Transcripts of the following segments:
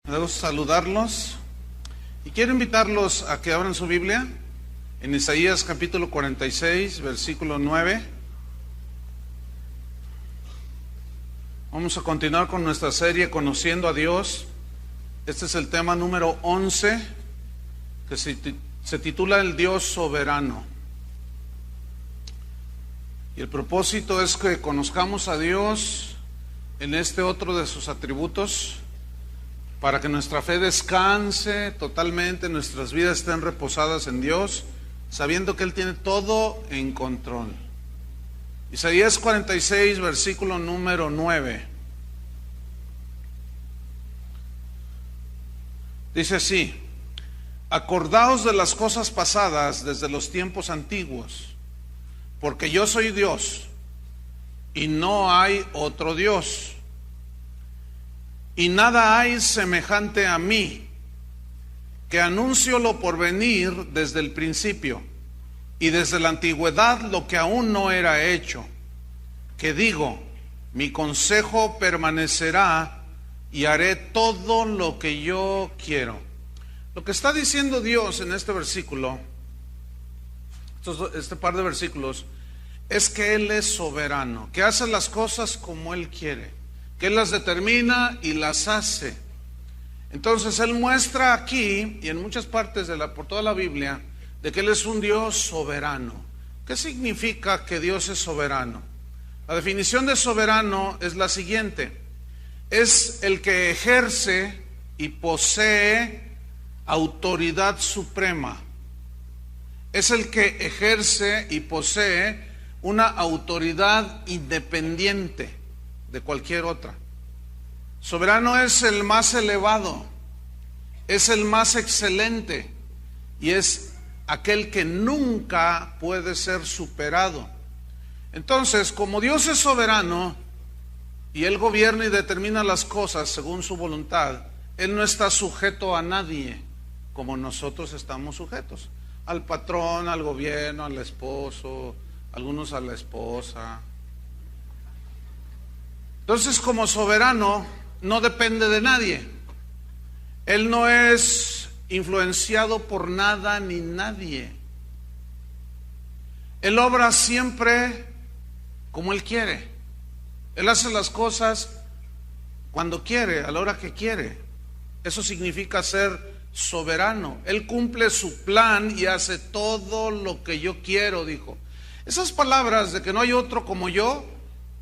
Me gusta saludarlos y quiero invitarlos a que abran su Biblia en Isaías capítulo 46, versículo 9. Vamos a continuar con nuestra serie Conociendo a Dios. Este es el tema número 11, que se titula El Dios Soberano. Y el propósito es que conozcamos a Dios en este otro de sus atributos, para que nuestra fe descanse totalmente, nuestras vidas estén reposadas en Dios, sabiendo que Él tiene todo en control. Isaías 46, versículo número 9. Dice así: acordaos de las cosas pasadas desde los tiempos antiguos, porque yo soy Dios y no hay otro Dios. Y nada hay semejante a mí, que anuncio lo por venir desde el principio, y desde la antigüedad lo que aún no era hecho, que digo, mi consejo permanecerá y haré todo lo que yo quiero. Lo que está diciendo Dios en este versículo, este par de versículos, es que Él es soberano, que hace las cosas como Él quiere, que Él las determina y las hace. Entonces Él muestra aquí y en muchas partes por toda la Biblia de que Él es un Dios soberano. ¿Qué significa que Dios es soberano? La definición de soberano es la siguiente: es el que ejerce y posee autoridad suprema. Es el que ejerce y posee una autoridad independiente de cualquier otra. Soberano es el más elevado, es el más excelente y es aquel que nunca puede ser superado. Entonces, como Dios es soberano y Él gobierna y determina las cosas según su voluntad, Él no está sujeto a nadie como nosotros estamos sujetos: al patrón, al gobierno, al esposo, algunos a la esposa. Entonces, como soberano, no depende de nadie. Él no es influenciado por nada ni nadie. Él obra siempre como Él quiere. Él hace las cosas cuando quiere, a la hora que quiere. Eso significa ser soberano. Él cumple su plan y hace todo lo que yo quiero, dijo. Esas palabras de que no hay otro como yo,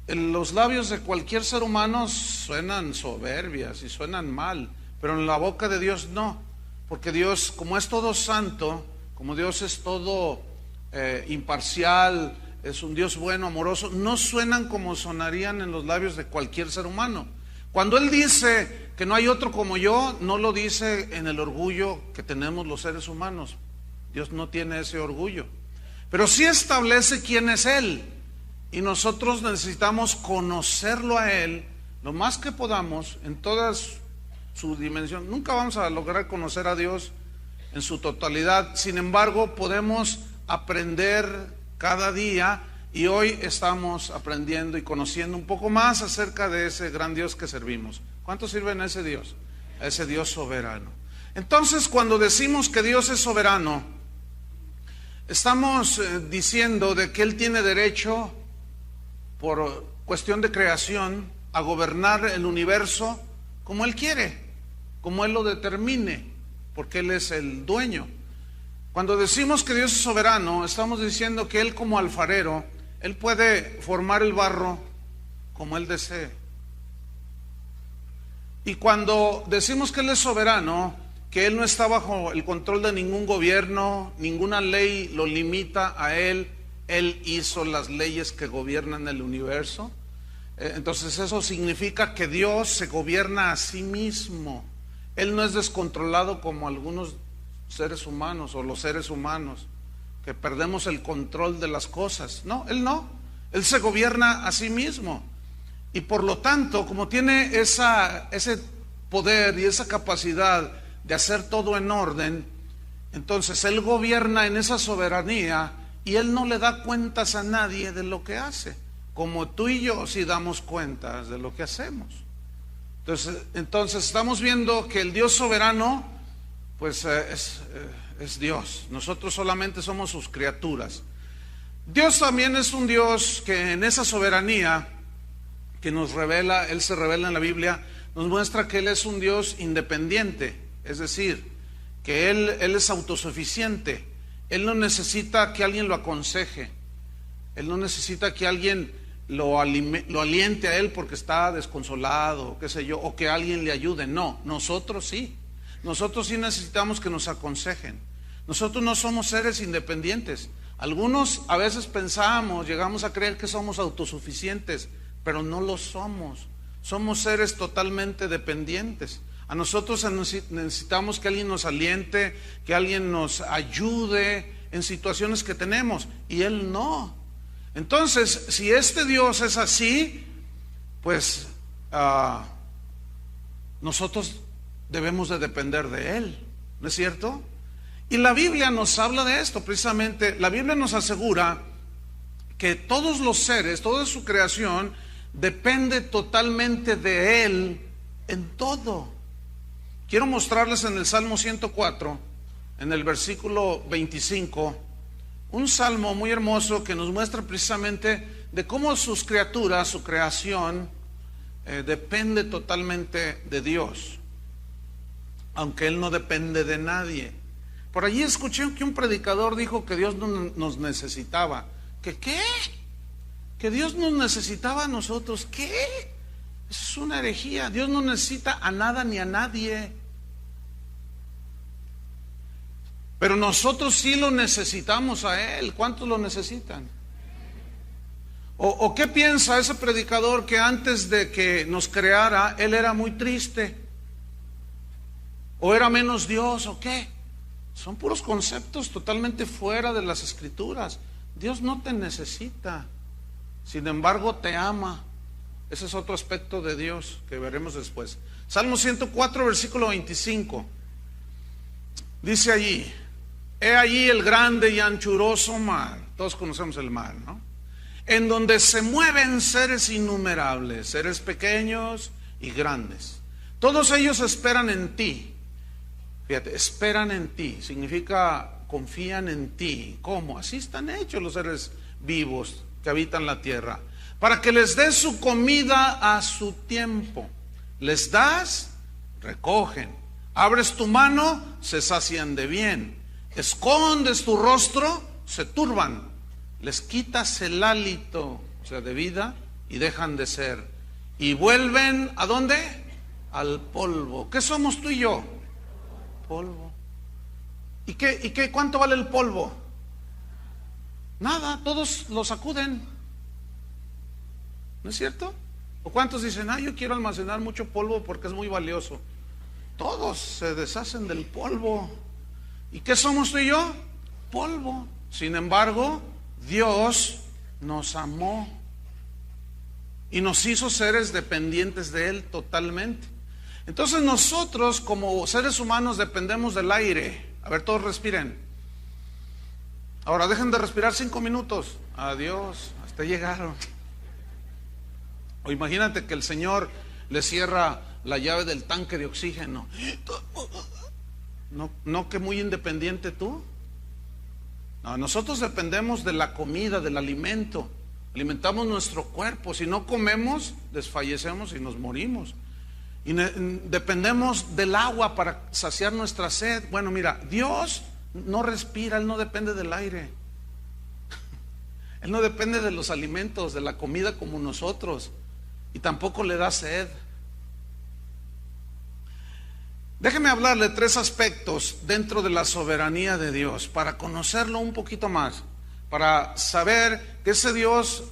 en los labios de cualquier ser humano suenan soberbias y suenan mal, pero en la boca de Dios no, porque Dios, como es todo santo, como Dios es todo imparcial, es un Dios bueno, amoroso, no suenan como sonarían en los labios de cualquier ser humano. Cuando Él dice que no hay otro como yo, no lo dice en el orgullo que tenemos los seres humanos. Dios no tiene ese orgullo, pero sí establece quién es Él. Y nosotros necesitamos conocerlo a Él lo más que podamos en toda su dimensión. Nunca vamos a lograr conocer a Dios en su totalidad. Sin embargo, podemos aprender cada día, y hoy estamos aprendiendo y conociendo un poco más acerca de ese gran Dios que servimos. ¿Cuántos sirven a ese Dios? A ese Dios soberano. Entonces, cuando decimos que Dios es soberano, estamos diciendo de que Él tiene derecho, por cuestión de creación, a gobernar el universo como Él quiere, como Él lo determine, porque Él es el dueño. Cuando decimos que Dios es soberano, estamos diciendo que Él, como alfarero, Él puede formar el barro como Él desee. Y cuando decimos que Él es soberano, que Él no está bajo el control de ningún gobierno, ninguna ley lo limita a Él, Él hizo las leyes que gobiernan el universo. Entonces eso significa que Dios se gobierna a sí mismo. Él no es descontrolado como algunos seres humanos o los seres humanos, que perdemos el control de las cosas. No, Él no. Él se gobierna a sí mismo. Y por lo tanto, como tiene ese poder y esa capacidad de hacer todo en orden, entonces Él gobierna en esa soberanía. Y Él no le da cuentas a nadie de lo que hace, como tú y yo sí damos cuentas de lo que hacemos. Entonces estamos viendo que el Dios soberano, pues es Dios. Nosotros solamente somos sus criaturas. Dios también es un Dios que en esa soberanía que nos revela, Él se revela en la Biblia, nos muestra que Él es un Dios independiente, es decir, que Él es autosuficiente. Él no necesita que alguien lo aconseje, Él no necesita que alguien lo aliente a Él porque está desconsolado, qué sé yo, o que alguien le ayude. No, nosotros sí necesitamos que nos aconsejen. Nosotros no somos seres independientes. Algunos a veces llegamos a creer que somos autosuficientes, pero no lo somos. Somos seres totalmente dependientes. A nosotros necesitamos que alguien nos aliente, que alguien nos ayude en situaciones que tenemos, y Él no. Entonces, si este Dios es así, pues nosotros debemos de depender de Él, ¿no es cierto? Y la Biblia nos habla de esto, precisamente. La Biblia nos asegura que todos los seres, toda su creación, depende totalmente de Él en todo. Quiero mostrarles en el Salmo 104, en el versículo 25, un salmo muy hermoso que nos muestra precisamente de cómo sus criaturas, su creación, depende totalmente de Dios, aunque Él no depende de nadie. Por allí escuché que un predicador dijo que Dios no nos necesitaba. ¿Que qué? Que Dios nos necesitaba a nosotros. ¿Qué? Eso es una herejía. Dios no necesita a nada ni a nadie. Pero nosotros sí lo necesitamos a Él. ¿Cuántos lo necesitan? ¿O qué piensa ese predicador que antes de que nos creara, Él era muy triste? ¿O era menos Dios? ¿O qué? Son puros conceptos totalmente fuera de las Escrituras. Dios no te necesita, sin embargo te ama. Ese es otro aspecto de Dios que veremos después. Salmo 104, versículo 25. Dice allí: he allí el grande y anchuroso mar. Todos conocemos el mar, ¿no? En donde se mueven seres innumerables, seres pequeños y grandes. Todos ellos esperan en ti. Fíjate, esperan en ti, significa confían en ti. ¿Cómo? Así están hechos los seres vivos que habitan la tierra. Para que les des su comida a su tiempo. Les das, recogen. Abres tu mano, se sacian de bien. Escondes tu rostro, se turban. Les quitas el hálito, o sea, de vida, y dejan de ser. Y vuelven, ¿a dónde? Al polvo. ¿Qué somos tú y yo? Polvo. ¿Y qué? ¿Cuánto vale el polvo? Nada, todos lo sacuden. ¿No es cierto? ¿O cuántos dicen, yo quiero almacenar mucho polvo porque es muy valioso? Todos se deshacen del polvo. ¿Y qué somos tú y yo? Polvo. Sin embargo, Dios nos amó y nos hizo seres dependientes de Él totalmente. Entonces nosotros como seres humanos dependemos del aire. A ver, todos respiren. Ahora dejen de respirar 5 minutos. Adiós, hasta llegaron. O imagínate que el Señor le cierra la llave del tanque de oxígeno. ¿No que muy independiente tú? No, nosotros dependemos de la comida, del alimento. Alimentamos nuestro cuerpo. Si no comemos, desfallecemos y nos morimos. Y dependemos del agua para saciar nuestra sed. Bueno, mira, Dios no respira, Él no depende del aire. Él no depende de los alimentos, de la comida como nosotros. Y tampoco le da sed. Déjeme hablarle 3 aspectos dentro de la soberanía de Dios para conocerlo un poquito más, para saber que ese Dios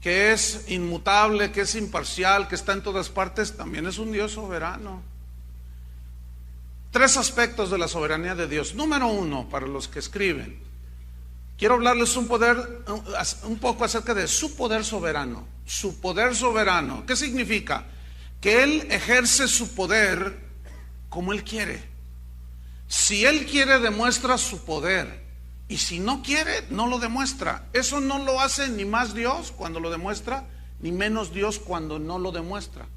que es inmutable, que es imparcial, que está en todas partes, también es un Dios soberano. 3 aspectos de la soberanía de Dios. Número 1, para los que escriben, quiero hablarles un poco acerca de su poder soberano. Su poder soberano, ¿qué significa? Que Él ejerce su poder como Él quiere. Si Él quiere, demuestra su poder. Y si no quiere, no lo demuestra. Eso no lo hace ni más Dios cuando lo demuestra, ni menos Dios cuando no lo demuestra.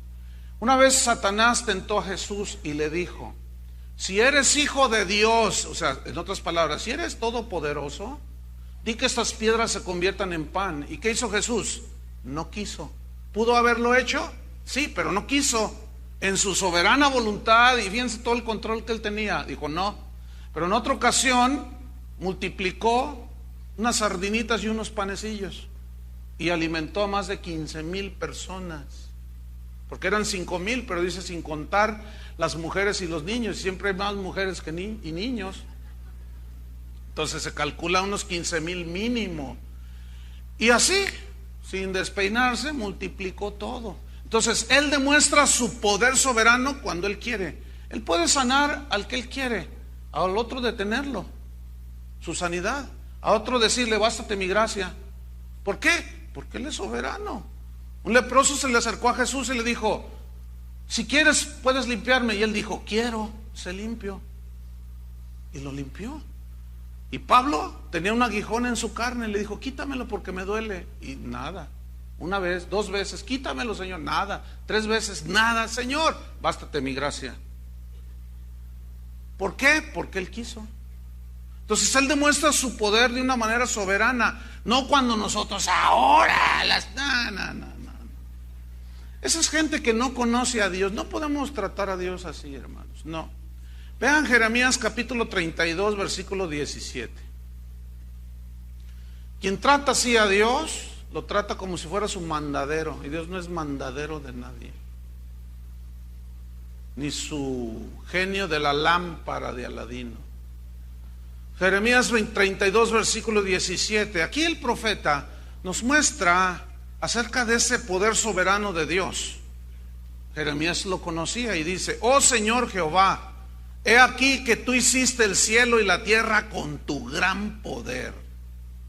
Una vez Satanás tentó a Jesús y le dijo: si eres hijo de Dios, o sea, en otras palabras, si eres todopoderoso, di que estas piedras se conviertan en pan. ¿Y qué hizo Jesús? No quiso. ¿Pudo haberlo hecho? Sí, pero no quiso. En su soberana voluntad, y fíjense todo el control que él tenía, dijo no. Pero en otra ocasión multiplicó unas sardinitas y unos panecillos y alimentó a más de 15,000 personas, porque eran 5,000, pero dice sin contar las mujeres y los niños. Siempre hay más mujeres que y niños. Entonces se calcula unos 15,000 mínimo. Y así, sin despeinarse, multiplicó todo. Entonces él demuestra su poder soberano cuando él quiere. Él puede sanar al que él quiere, al otro detenerlo, su sanidad, a otro decirle: bástate mi gracia. ¿Por qué? Porque él es soberano. Un leproso se le acercó a Jesús y le dijo: si quieres puedes limpiarme. Y él dijo: quiero. Se limpió y lo limpió. Y Pablo tenía un aguijón en su carne y le dijo: quítamelo porque me duele. Y nada. Una vez, 2 veces: quítamelo, Señor. Nada. 3 veces: nada, Señor, bástate mi gracia. ¿Por qué? Porque él quiso. Entonces él demuestra su poder de una manera soberana, no cuando nosotros ahora no. Esa es gente que no conoce a Dios. No podemos tratar a Dios así, hermanos, no. Vean Jeremías capítulo 32 versículo 17. Quien trata así a Dios, lo trata como si fuera su mandadero, y Dios no es mandadero de nadie, ni su genio de la lámpara de Aladino. Jeremías 32 versículo 17. Aquí el profeta nos muestra acerca de ese poder soberano de Dios. Jeremías lo conocía y dice: oh Señor Jehová, he aquí que tú hiciste el cielo y la tierra con tu gran poder.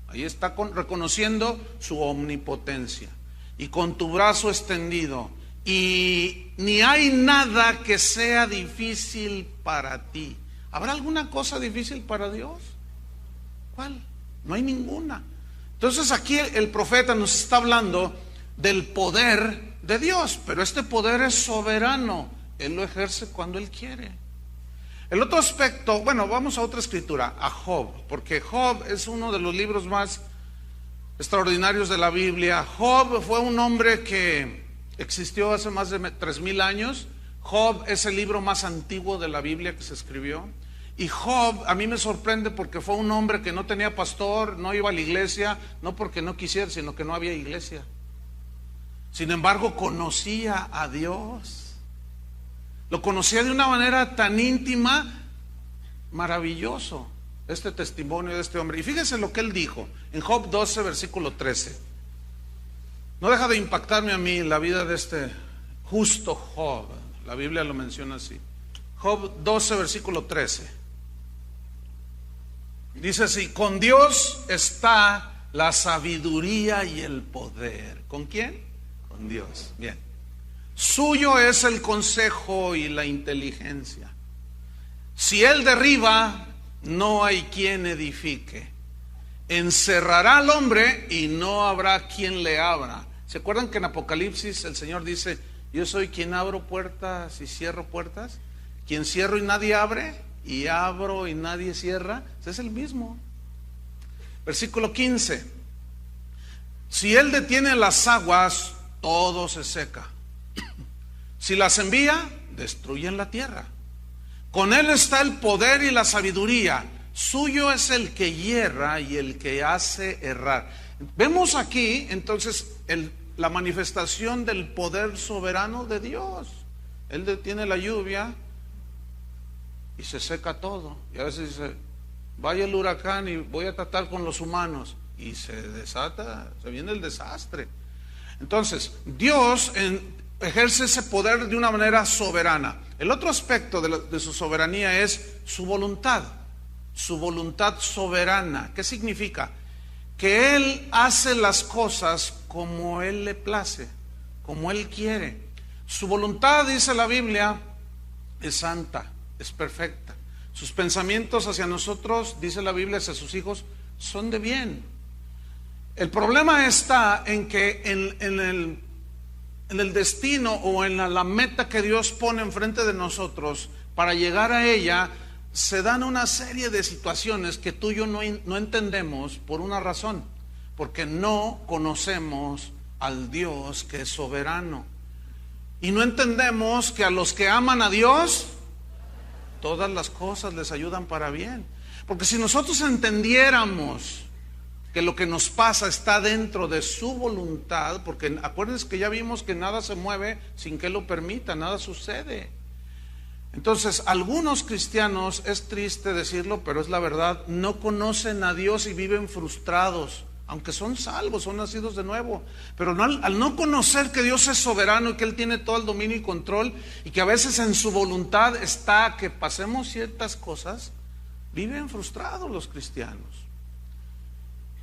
Ahí está reconociendo su omnipotencia. Y con tu brazo extendido, y ni hay nada que sea difícil para ti. ¿Habrá alguna cosa difícil para Dios? ¿Cuál? No hay ninguna. Entonces aquí el profeta nos está hablando del poder de Dios, pero este poder es soberano. Él lo ejerce cuando Él quiere. El otro aspecto, bueno, vamos a otra escritura, a Job, porque Job es uno de los libros más extraordinarios de la Biblia. Job fue un hombre que existió hace más de 3,000 años. Job es el libro más antiguo de la Biblia que se escribió. Y Job a mí me sorprende porque fue un hombre que no tenía pastor, no iba a la iglesia, no porque no quisiera, sino que no había iglesia. Sin embargo, conocía a Dios. Lo conocía de una manera tan íntima, maravilloso, este testimonio de este hombre. Y fíjense lo que él dijo en Job 12, versículo 13. No deja de impactarme a mí la vida de este justo Job. La Biblia lo menciona así. Job 12, versículo 13. Dice así: con Dios está la sabiduría y el poder. ¿Con quién? Con Dios. Bien. Suyo es el consejo y la inteligencia. Si Él derriba, no hay quien edifique. Encerrará al hombre y no habrá quien le abra. ¿Se acuerdan que en Apocalipsis el Señor dice: yo soy quien abro puertas y cierro puertas? Quien cierro y nadie abre, y abro y nadie cierra. Es el mismo. Versículo 15. Si Él detiene las aguas, todo se seca. Si las envía, destruyen la tierra. Con Él está el poder y la sabiduría. Suyo es el que hierra y el que hace errar. Vemos aquí entonces la manifestación del poder soberano de Dios. Él detiene la lluvia y se seca todo. Y a veces dice: vaya el huracán y voy a tratar con los humanos, y se desata, se viene el desastre. Entonces Dios ejerce ese poder de una manera soberana. El otro aspecto de su soberanía es su voluntad soberana. ¿Qué significa? Que Él hace las cosas como Él le place, como Él quiere. Su voluntad, dice la Biblia, es santa, es perfecta. Sus pensamientos hacia nosotros, dice la Biblia, hacia sus hijos, son de bien. El problema está en que en en el destino o en la meta que Dios pone enfrente de nosotros, para llegar a ella, se dan una serie de situaciones que tú y yo no entendemos por una razón, porque no conocemos al Dios que es soberano. Y no entendemos que a los que aman a Dios, todas las cosas les ayudan para bien. Porque si nosotros entendiéramos que lo que nos pasa está dentro de su voluntad, porque acuérdense que ya vimos que nada se mueve sin que Él lo permita, nada sucede. Entonces, algunos cristianos, es triste decirlo, pero es la verdad, no conocen a Dios y viven frustrados, aunque son salvos, son nacidos de nuevo, pero al no conocer que Dios es soberano y que Él tiene todo el dominio y control, y que a veces en su voluntad está que pasemos ciertas cosas, viven frustrados los cristianos.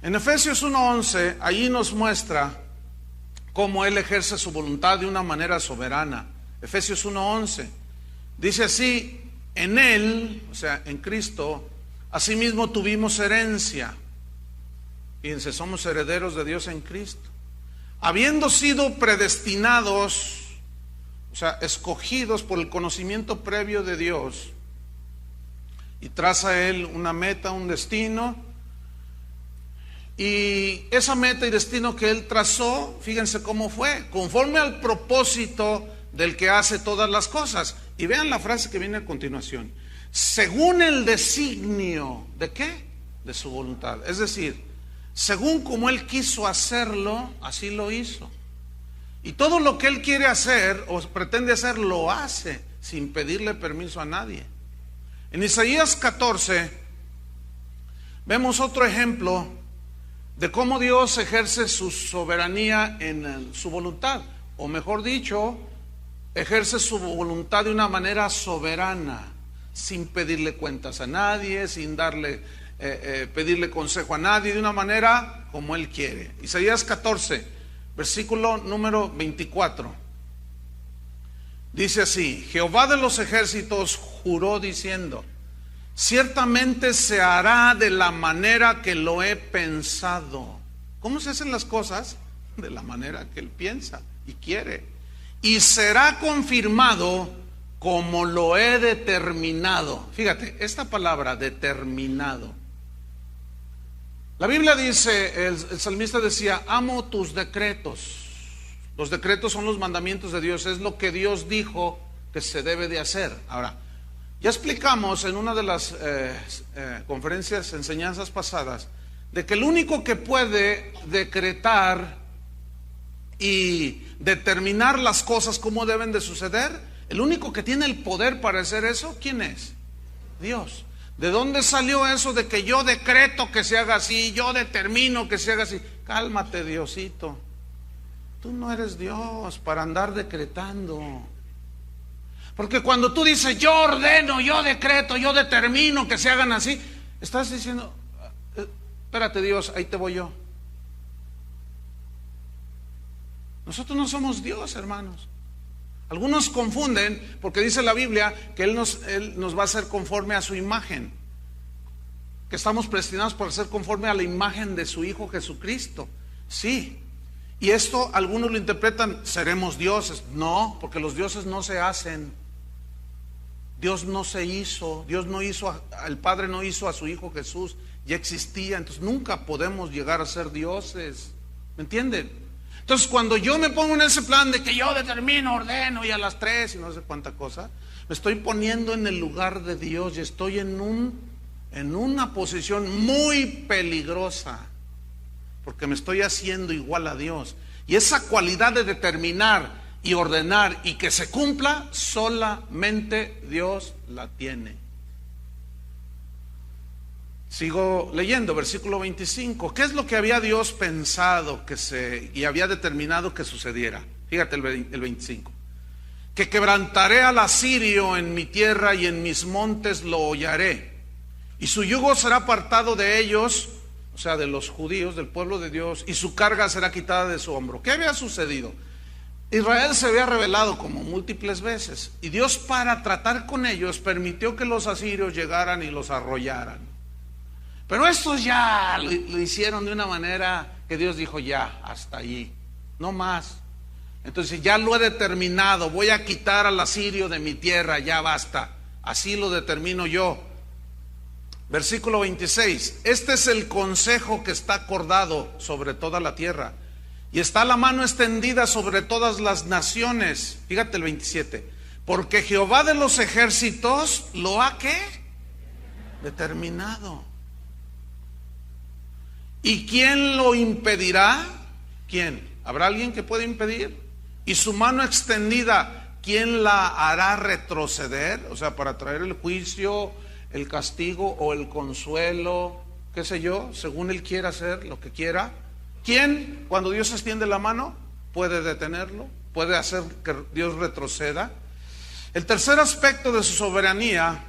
En Efesios 1:11, allí nos muestra cómo Él ejerce su voluntad de una manera soberana. Efesios 1:11 dice así: en Él, o sea, en Cristo, asimismo tuvimos herencia. Fíjense, somos herederos de Dios en Cristo, habiendo sido predestinados, o sea, escogidos por el conocimiento previo de Dios, y traza Él una meta, un destino, y esa meta y destino que Él trazó, fíjense cómo fue, conforme al propósito del que hace todas las cosas. Y vean la frase que viene a continuación: según el designio, ¿de qué? De su voluntad. Es decir, según como Él quiso hacerlo, así lo hizo. Y todo lo que Él quiere hacer o pretende hacer, lo hace sin pedirle permiso a nadie. En Isaías 14 vemos otro ejemplo de cómo Dios ejerce su soberanía en su voluntad, o mejor dicho, ejerce su voluntad de una manera soberana, sin pedirle cuentas a nadie, sin pedirle consejo a nadie, de una manera como Él quiere. Isaías 14, versículo número 24, dice así: Jehová de los ejércitos juró diciendo: ciertamente se hará de la manera que lo he pensado. ¿Cómo se hacen las cosas? De la manera que Él piensa y quiere. Y será confirmado como lo he determinado. Fíjate, esta palabra, determinado. La Biblia dice, el salmista decía: amo tus decretos. Los decretos son los mandamientos de Dios, es lo que Dios dijo que se debe de hacer. Ahora, ya explicamos en una de las conferencias, enseñanzas pasadas, de que el único que puede decretar y determinar las cosas como deben de suceder, el único que tiene el poder para hacer eso, ¿quién es? Dios. ¿De dónde salió eso de que yo decreto que se haga así, yo determino que se haga así? Cálmate, Diosito. Tú no eres Dios para andar decretando. Porque cuando tú dices yo ordeno, yo decreto, yo determino que se hagan así, estás diciendo: espérate, Dios, ahí te voy yo. Nosotros no somos Dios, hermanos. Algunos confunden, porque dice la Biblia que Él nos va a hacer conforme a su imagen, que estamos predestinados para ser conforme a la imagen de su Hijo Jesucristo. Sí. Y esto algunos lo interpretan: seremos dioses. No, porque los dioses no se hacen. Dios no se hizo, el Padre no hizo a su Hijo Jesús, ya existía, entonces nunca podemos llegar a ser dioses. ¿Me entienden? Entonces cuando yo me pongo en ese plan de que yo determino, ordeno y a las 3 y no sé cuánta cosa, me estoy poniendo en el lugar de Dios y estoy en una posición muy peligrosa, porque me estoy haciendo igual a Dios. Y esa cualidad de determinar y ordenar y que se cumpla, solamente Dios la tiene. Sigo leyendo, versículo 25. ¿Qué es lo que había Dios pensado y había determinado que sucediera? Fíjate el 25. Que quebrantaré al asirio en mi tierra y en mis montes lo hollaré, y su yugo será apartado de ellos, o sea, de los judíos, del pueblo de Dios, y su carga será quitada de su hombro. ¿Qué había sucedido? Israel se había rebelado como múltiples veces, y Dios, para tratar con ellos, permitió que los asirios llegaran y los arrollaran. Pero estos ya lo hicieron de una manera que Dios dijo: ya, hasta allí, no más. Entonces ya lo he determinado, voy a quitar al asirio de mi tierra, ya basta. Así lo determino yo. Versículo 26. Este es el consejo que está acordado sobre toda la tierra, y está la mano extendida sobre todas las naciones. Fíjate el 27. Porque Jehová de los ejércitos lo ha ¿qué? Determinado. ¿Y quién lo impedirá? ¿Quién? ¿Habrá alguien que pueda impedir? Y su mano extendida, ¿quién la hará retroceder? O sea, para traer el juicio, el castigo o el consuelo, qué sé yo, según Él quiera hacer lo que quiera. ¿Quién, cuando Dios extiende la mano, puede detenerlo? ¿Puede hacer que Dios retroceda? El tercer aspecto de su soberanía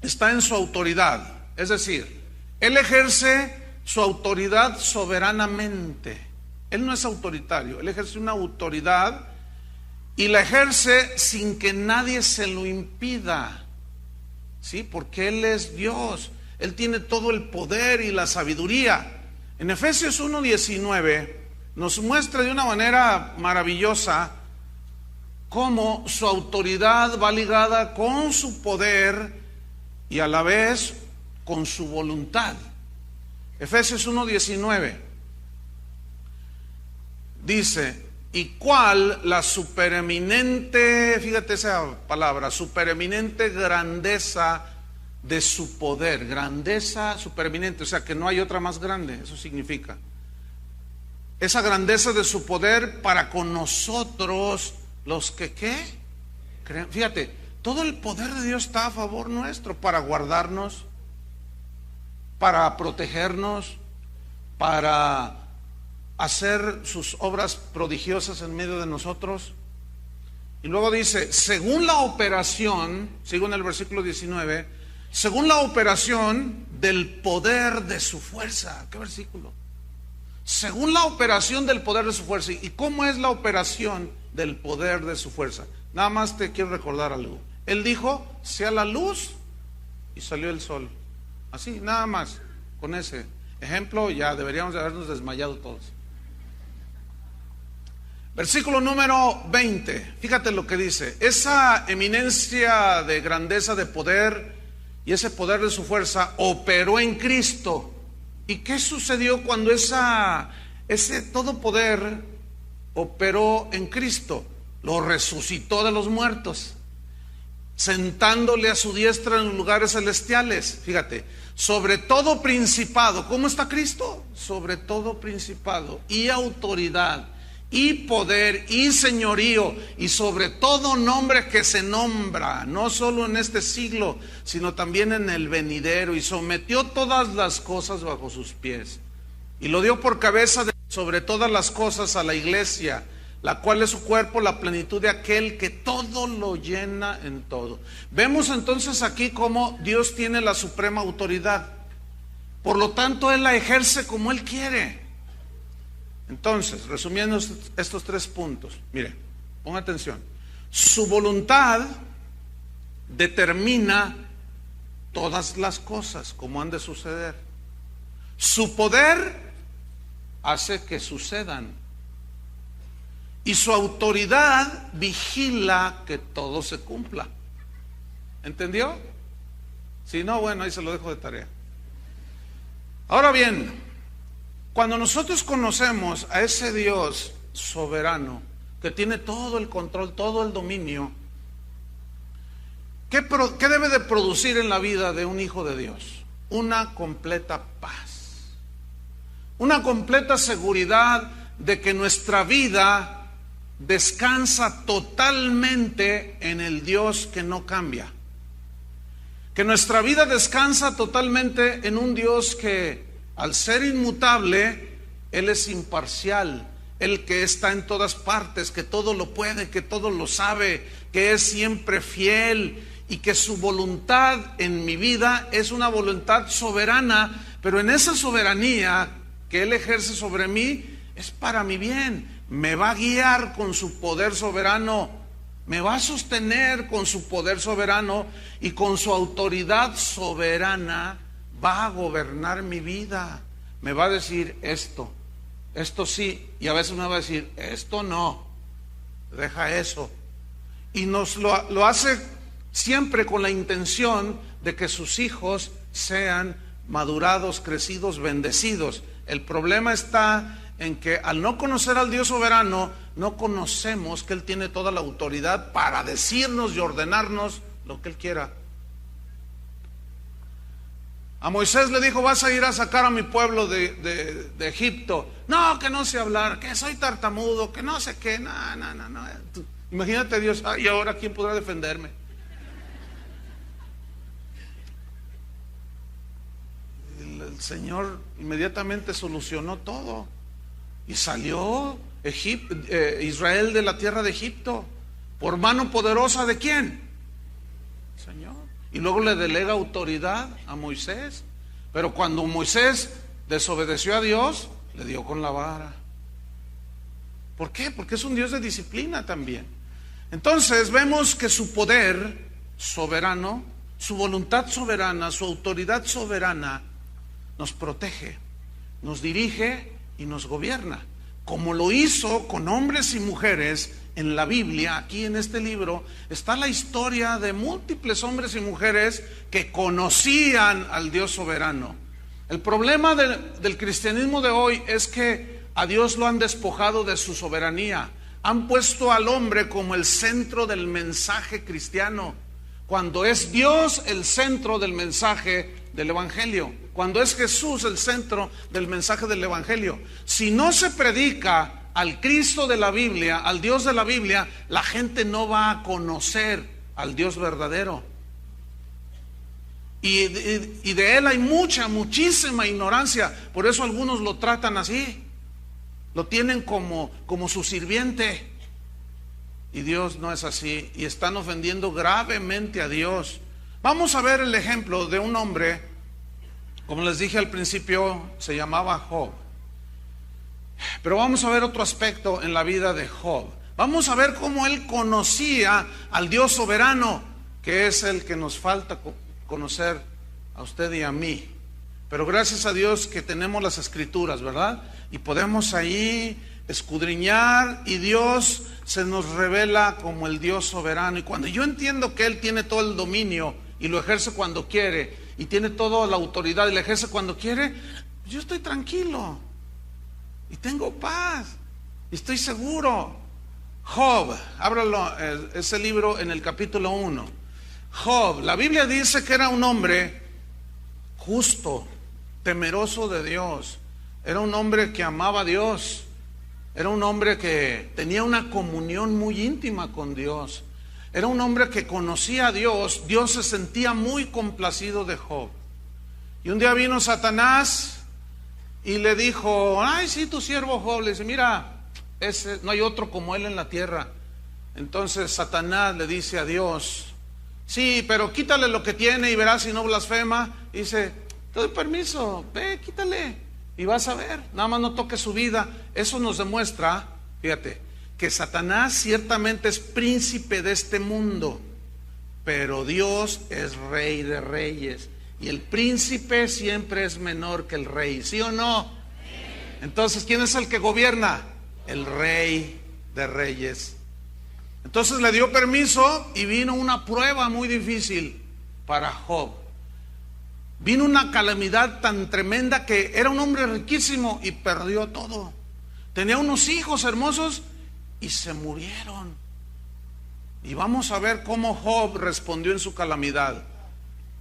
está en su autoridad. Es decir, Él ejerce su autoridad soberanamente. Él no es autoritario, Él ejerce una autoridad y la ejerce sin que nadie se lo impida. ¿Sí? Porque Él es Dios, Él tiene todo el poder y la sabiduría. En Efesios 1:19 nos muestra de una manera maravillosa cómo su autoridad va ligada con su poder y a la vez con su voluntad. Efesios 1:19 dice: ¿y cuál la supereminente, fíjate esa palabra, supereminente grandeza de su poder? Grandeza supereminente, o sea que no hay otra más grande, eso significa. Esa grandeza de su poder para con nosotros, los que ¿qué? Creen. Fíjate, todo el poder de Dios está a favor nuestro, para guardarnos, para protegernos, para hacer sus obras prodigiosas en medio de nosotros. Y luego dice, según la operación, sigo en el versículo 19, según la operación del poder de su fuerza. ¿Qué versículo? Según la operación del poder de su fuerza. ¿Y cómo es la operación del poder de su fuerza? Nada más te quiero recordar algo. Él dijo, sea la luz, y salió el sol. Así, nada más. Con ese ejemplo ya deberíamos de habernos desmayado todos. Versículo número 20, fíjate lo que dice: esa eminencia de grandeza de poder y ese poder de su fuerza operó en Cristo. ¿Y qué sucedió cuando ese todo poder operó en Cristo? Lo resucitó de los muertos, sentándole a su diestra en los lugares celestiales. Fíjate, sobre todo principado. ¿Cómo está Cristo? Sobre todo principado y autoridad y poder y señorío, y sobre todo nombre que se nombra, no solo en este siglo, sino también en el venidero, y sometió todas las cosas bajo sus pies, y lo dio por cabeza sobre todas las cosas a la iglesia, la cual es su cuerpo, la plenitud de aquel que todo lo llena en todo. Vemos entonces aquí cómo Dios tiene la suprema autoridad, por lo tanto Él la ejerce como Él quiere. Entonces, resumiendo estos 3 puntos, mire, ponga atención. Su voluntad determina todas las cosas como han de suceder. Su poder hace que sucedan. Y su autoridad vigila que todo se cumpla. ¿Entendió? Si no, bueno, ahí se lo dejo de tarea. Ahora bien, cuando nosotros conocemos a ese Dios soberano que tiene todo el control, todo el dominio, ¿qué debe de producir en la vida de un hijo de Dios? Una completa paz, una completa seguridad de que nuestra vida descansa totalmente en el Dios que no cambia, que nuestra vida descansa totalmente en un Dios que, al ser inmutable, Él es imparcial, Él que está en todas partes, que todo lo puede, que todo lo sabe, que es siempre fiel, y que su voluntad en mi vida es una voluntad soberana, pero en esa soberanía que Él ejerce sobre mí es para mi bien. Me va a guiar con su poder soberano, me va a sostener con su poder soberano, y con su autoridad soberana va a gobernar mi vida. Me va a decir esto sí, y a veces me va a decir esto no. deja eso. Y nos lo hace siempre con la intención de que sus hijos sean madurados, crecidos, bendecidos. El problema está en que al no conocer al Dios soberano, no conocemos que Él tiene toda la autoridad para decirnos y ordenarnos lo que Él quiera. A Moisés le dijo: vas a ir a sacar a mi pueblo de Egipto. No, que no sé hablar, que soy tartamudo, que no sé qué. No. Imagínate Dios, ¿y ahora quién podrá defenderme? El Señor inmediatamente solucionó todo y salió Israel de la tierra de Egipto. ¿Por mano poderosa de quién? Señor. Y luego le delega autoridad a Moisés. Pero cuando Moisés desobedeció a Dios, le dio con la vara. ¿Por qué? Porque es un Dios de disciplina también. Entonces vemos que su poder soberano, su voluntad soberana, su autoridad soberana nos protege, nos dirige y nos gobierna, como lo hizo con hombres y mujeres. En la Biblia, aquí en este libro, está la historia de múltiples hombres y mujeres que conocían al Dios soberano. El problema del cristianismo de hoy es que a Dios lo han despojado de su soberanía. Han puesto al hombre como el centro del mensaje cristiano, cuando es Dios el centro del mensaje del Evangelio, cuando es Jesús el centro del mensaje del Evangelio. Si no se predica al Cristo de la Biblia, al Dios de la Biblia, la gente no va a conocer al Dios verdadero. Y de Él hay muchísima ignorancia. Por eso algunos lo tratan así, lo tienen como su sirviente. Y Dios no es así, y están ofendiendo gravemente a Dios. Vamos a ver el ejemplo de un hombre, como les dije al principio, se llamaba Job. Pero vamos a ver otro aspecto en la vida de Job. Vamos a ver cómo él conocía al Dios soberano, que es el que nos falta conocer a usted y a mí. Pero gracias a Dios que tenemos las Escrituras, ¿verdad? Y podemos ahí escudriñar, y Dios se nos revela como el Dios soberano. Y cuando yo entiendo que Él tiene todo el dominio y lo ejerce cuando quiere, y tiene toda la autoridad y lo ejerce cuando quiere, yo estoy tranquilo y tengo paz y estoy seguro. Job, ábralo, ese libro en el capítulo 1. Job, la Biblia dice que era un hombre justo, temeroso de Dios. Era un hombre que amaba a Dios. Era un hombre que tenía una comunión muy íntima con Dios. Era un hombre que conocía a Dios. Dios se sentía muy complacido de Job. Y un día vino Satanás y le dijo: ay, sí, tu siervo Job. Le dice: mira, no hay otro como él en la tierra. Entonces Satanás le dice a Dios: sí, pero quítale lo que tiene y verás si no blasfema. Y dice: te doy permiso, ve, quítale y vas a ver, nada más no toques su vida. Eso nos demuestra, fíjate, que Satanás ciertamente es príncipe de este mundo, pero Dios es rey de reyes, y el príncipe siempre es menor que el rey, ¿sí o no? Entonces, ¿quién es el que gobierna? El rey de reyes. Entonces le dio permiso y vino una prueba muy difícil para Job. Vino una calamidad tan tremenda que era un hombre riquísimo y perdió todo. Tenía unos hijos hermosos y se murieron. Y vamos a ver cómo Job respondió en su calamidad.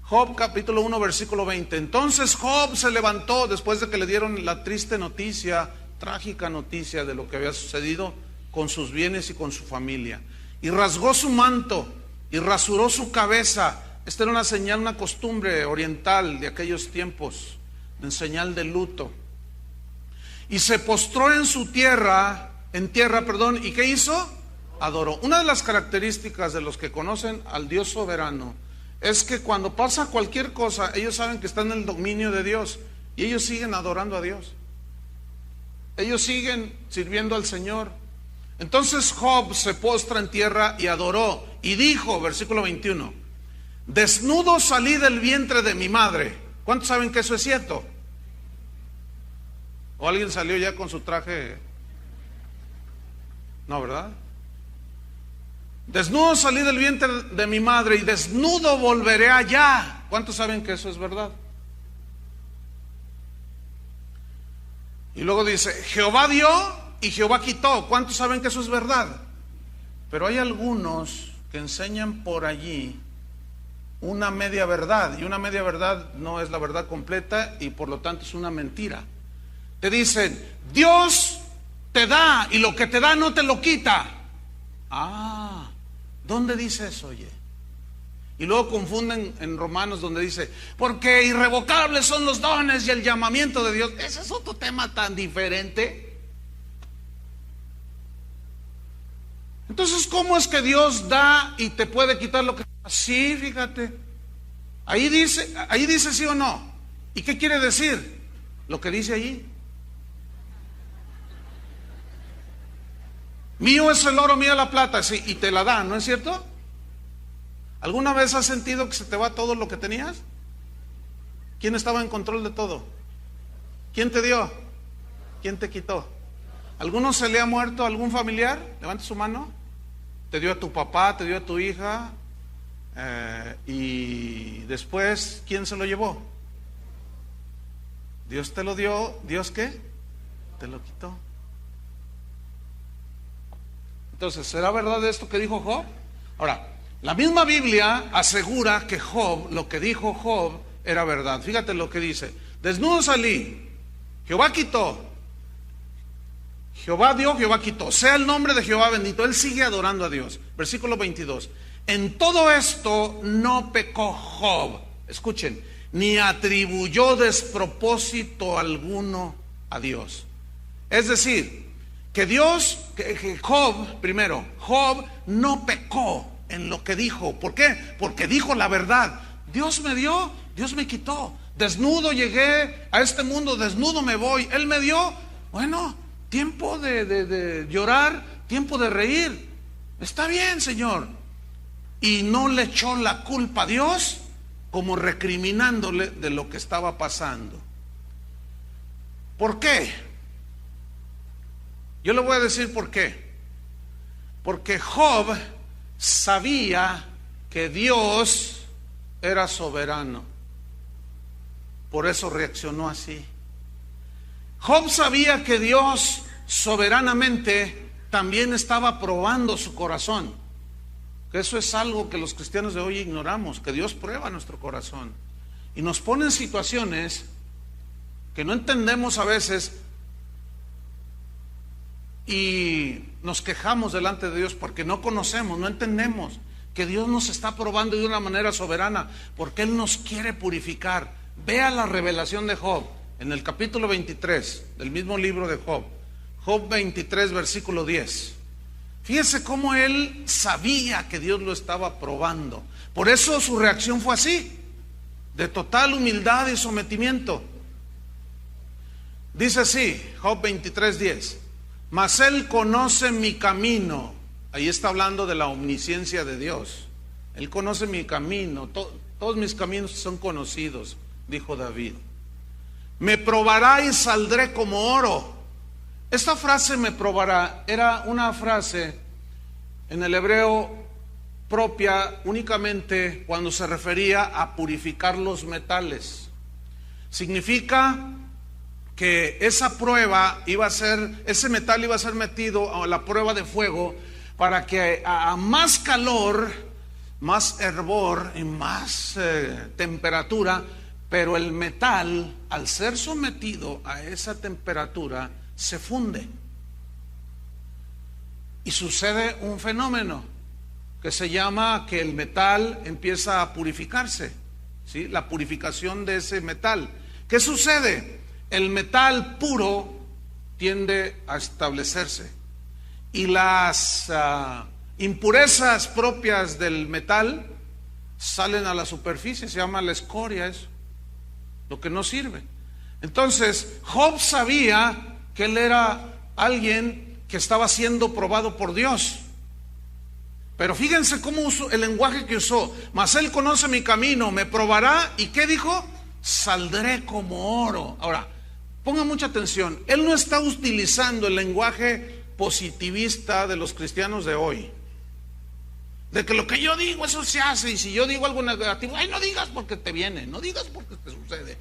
Job capítulo 1 versículo 20. Entonces Job se levantó después de que le dieron la triste noticia, trágica noticia de lo que había sucedido con sus bienes y con su familia. Y rasgó su manto y rasuró su cabeza. Esta era una señal, una costumbre oriental de aquellos tiempos, en señal de luto. Y se postró en tierra, ¿y qué hizo? Adoró. Una de las características de los que conocen al Dios soberano es que cuando pasa cualquier cosa, ellos saben que están en el dominio de Dios y ellos siguen adorando a Dios. Ellos siguen sirviendo al Señor. Entonces Job se postra en tierra y adoró y dijo, versículo 21: desnudo salí del vientre de mi madre. ¿Cuántos saben que eso es cierto? ¿O alguien salió ya con su traje? No, ¿verdad? Desnudo salí del vientre de mi madre y desnudo volveré allá. ¿Cuántos saben que eso es verdad? Y luego dice, Jehová dio y Jehová quitó. ¿Cuántos saben que eso es verdad? Pero hay algunos que enseñan por allí una media verdad, y una media verdad no es la verdad completa y por lo tanto es una mentira. Te dicen, Dios te da y lo que te da no te lo quita. Ah, ¿dónde dice eso, oye? Y luego confunden en Romanos donde dice, porque irrevocables son los dones y el llamamiento de Dios. Ese es otro tema tan diferente. Entonces, ¿cómo es que Dios da y te puede quitar lo que... Sí, fíjate. Ahí dice sí o no. ¿Y qué quiere decir? Lo que dice allí. Mío es el oro, mía la plata, sí, y te la da, ¿no es cierto? ¿Alguna vez has sentido que se te va todo lo que tenías? ¿Quién estaba en control de todo? ¿Quién te dio? ¿Quién te quitó? ¿Alguno se le ha muerto algún familiar? Levante su mano. Te dio a tu papá, te dio a tu hija, y después, ¿quién se lo llevó? Dios te lo dio. ¿Dios qué? Te lo quitó. Entonces, ¿será verdad esto que dijo Job? Ahora, la misma Biblia asegura que Job, lo que dijo Job, era verdad. Fíjate lo que dice: desnudo salí, Jehová quitó. Jehová dio, Jehová quitó. Sea el nombre de Jehová bendito. Él sigue adorando a Dios. Versículo 22. En todo esto no pecó Job. Escuchen, ni atribuyó despropósito alguno a Dios. Es decir, que Job, primero, Job no pecó en lo que dijo. ¿Por qué? Porque dijo la verdad. Dios me dio, Dios me quitó. Desnudo llegué a este mundo, desnudo me voy. Él me dio, bueno, tiempo de llorar, tiempo de reír. Está bien, Señor. Y no le echó la culpa a Dios, como recriminándole de lo que estaba pasando. ¿Por qué? Yo le voy a decir por qué. Porque Job sabía que Dios era soberano. Por eso reaccionó así. Job sabía que Dios soberanamente también estaba probando su corazón. Que eso es algo que los cristianos de hoy ignoramos, que Dios prueba nuestro corazón y nos pone en situaciones que no entendemos a veces, y nos quejamos delante de Dios porque no conocemos, no entendemos que Dios nos está probando de una manera soberana, porque Él nos quiere purificar. Vea la revelación de Job en el capítulo 23 del mismo libro de Job. Job 23, versículo 10. Fíjese cómo él sabía que Dios lo estaba probando. Por eso su reacción fue así, de total humildad y sometimiento. Dice así, Job 23, 10. Mas Él conoce mi camino. Ahí está hablando de la omnisciencia de Dios. Él conoce mi camino. Todos mis caminos son conocidos, dijo David. Me probará y saldré como oro. Esta frase, me probará, era una frase en el hebreo propia únicamente cuando se refería a purificar los metales. Significa que esa prueba iba a ser, ese metal iba a ser metido a la prueba de fuego para que a más calor, más hervor y más temperatura, pero el metal, al ser sometido a esa temperatura, se funde. Y sucede un fenómeno que se llama que el metal empieza a purificarse, ¿sí? La purificación de ese metal. ¿Qué sucede? El metal puro tiende a establecerse y las impurezas propias del metal salen a la superficie. Se llama la escoria, eso, lo que no sirve. Entonces Job sabía que él era alguien que estaba siendo probado por Dios. Pero fíjense cómo usó el lenguaje que usó. Mas Él conoce mi camino, me probará. ¿Y qué dijo? Saldré como oro. Ahora, pongan mucha atención. Él no está utilizando el lenguaje positivista de los cristianos de hoy. De que lo que yo digo, eso se hace. Y si yo digo algo negativo, ay, no digas porque te viene, no digas porque te sucede.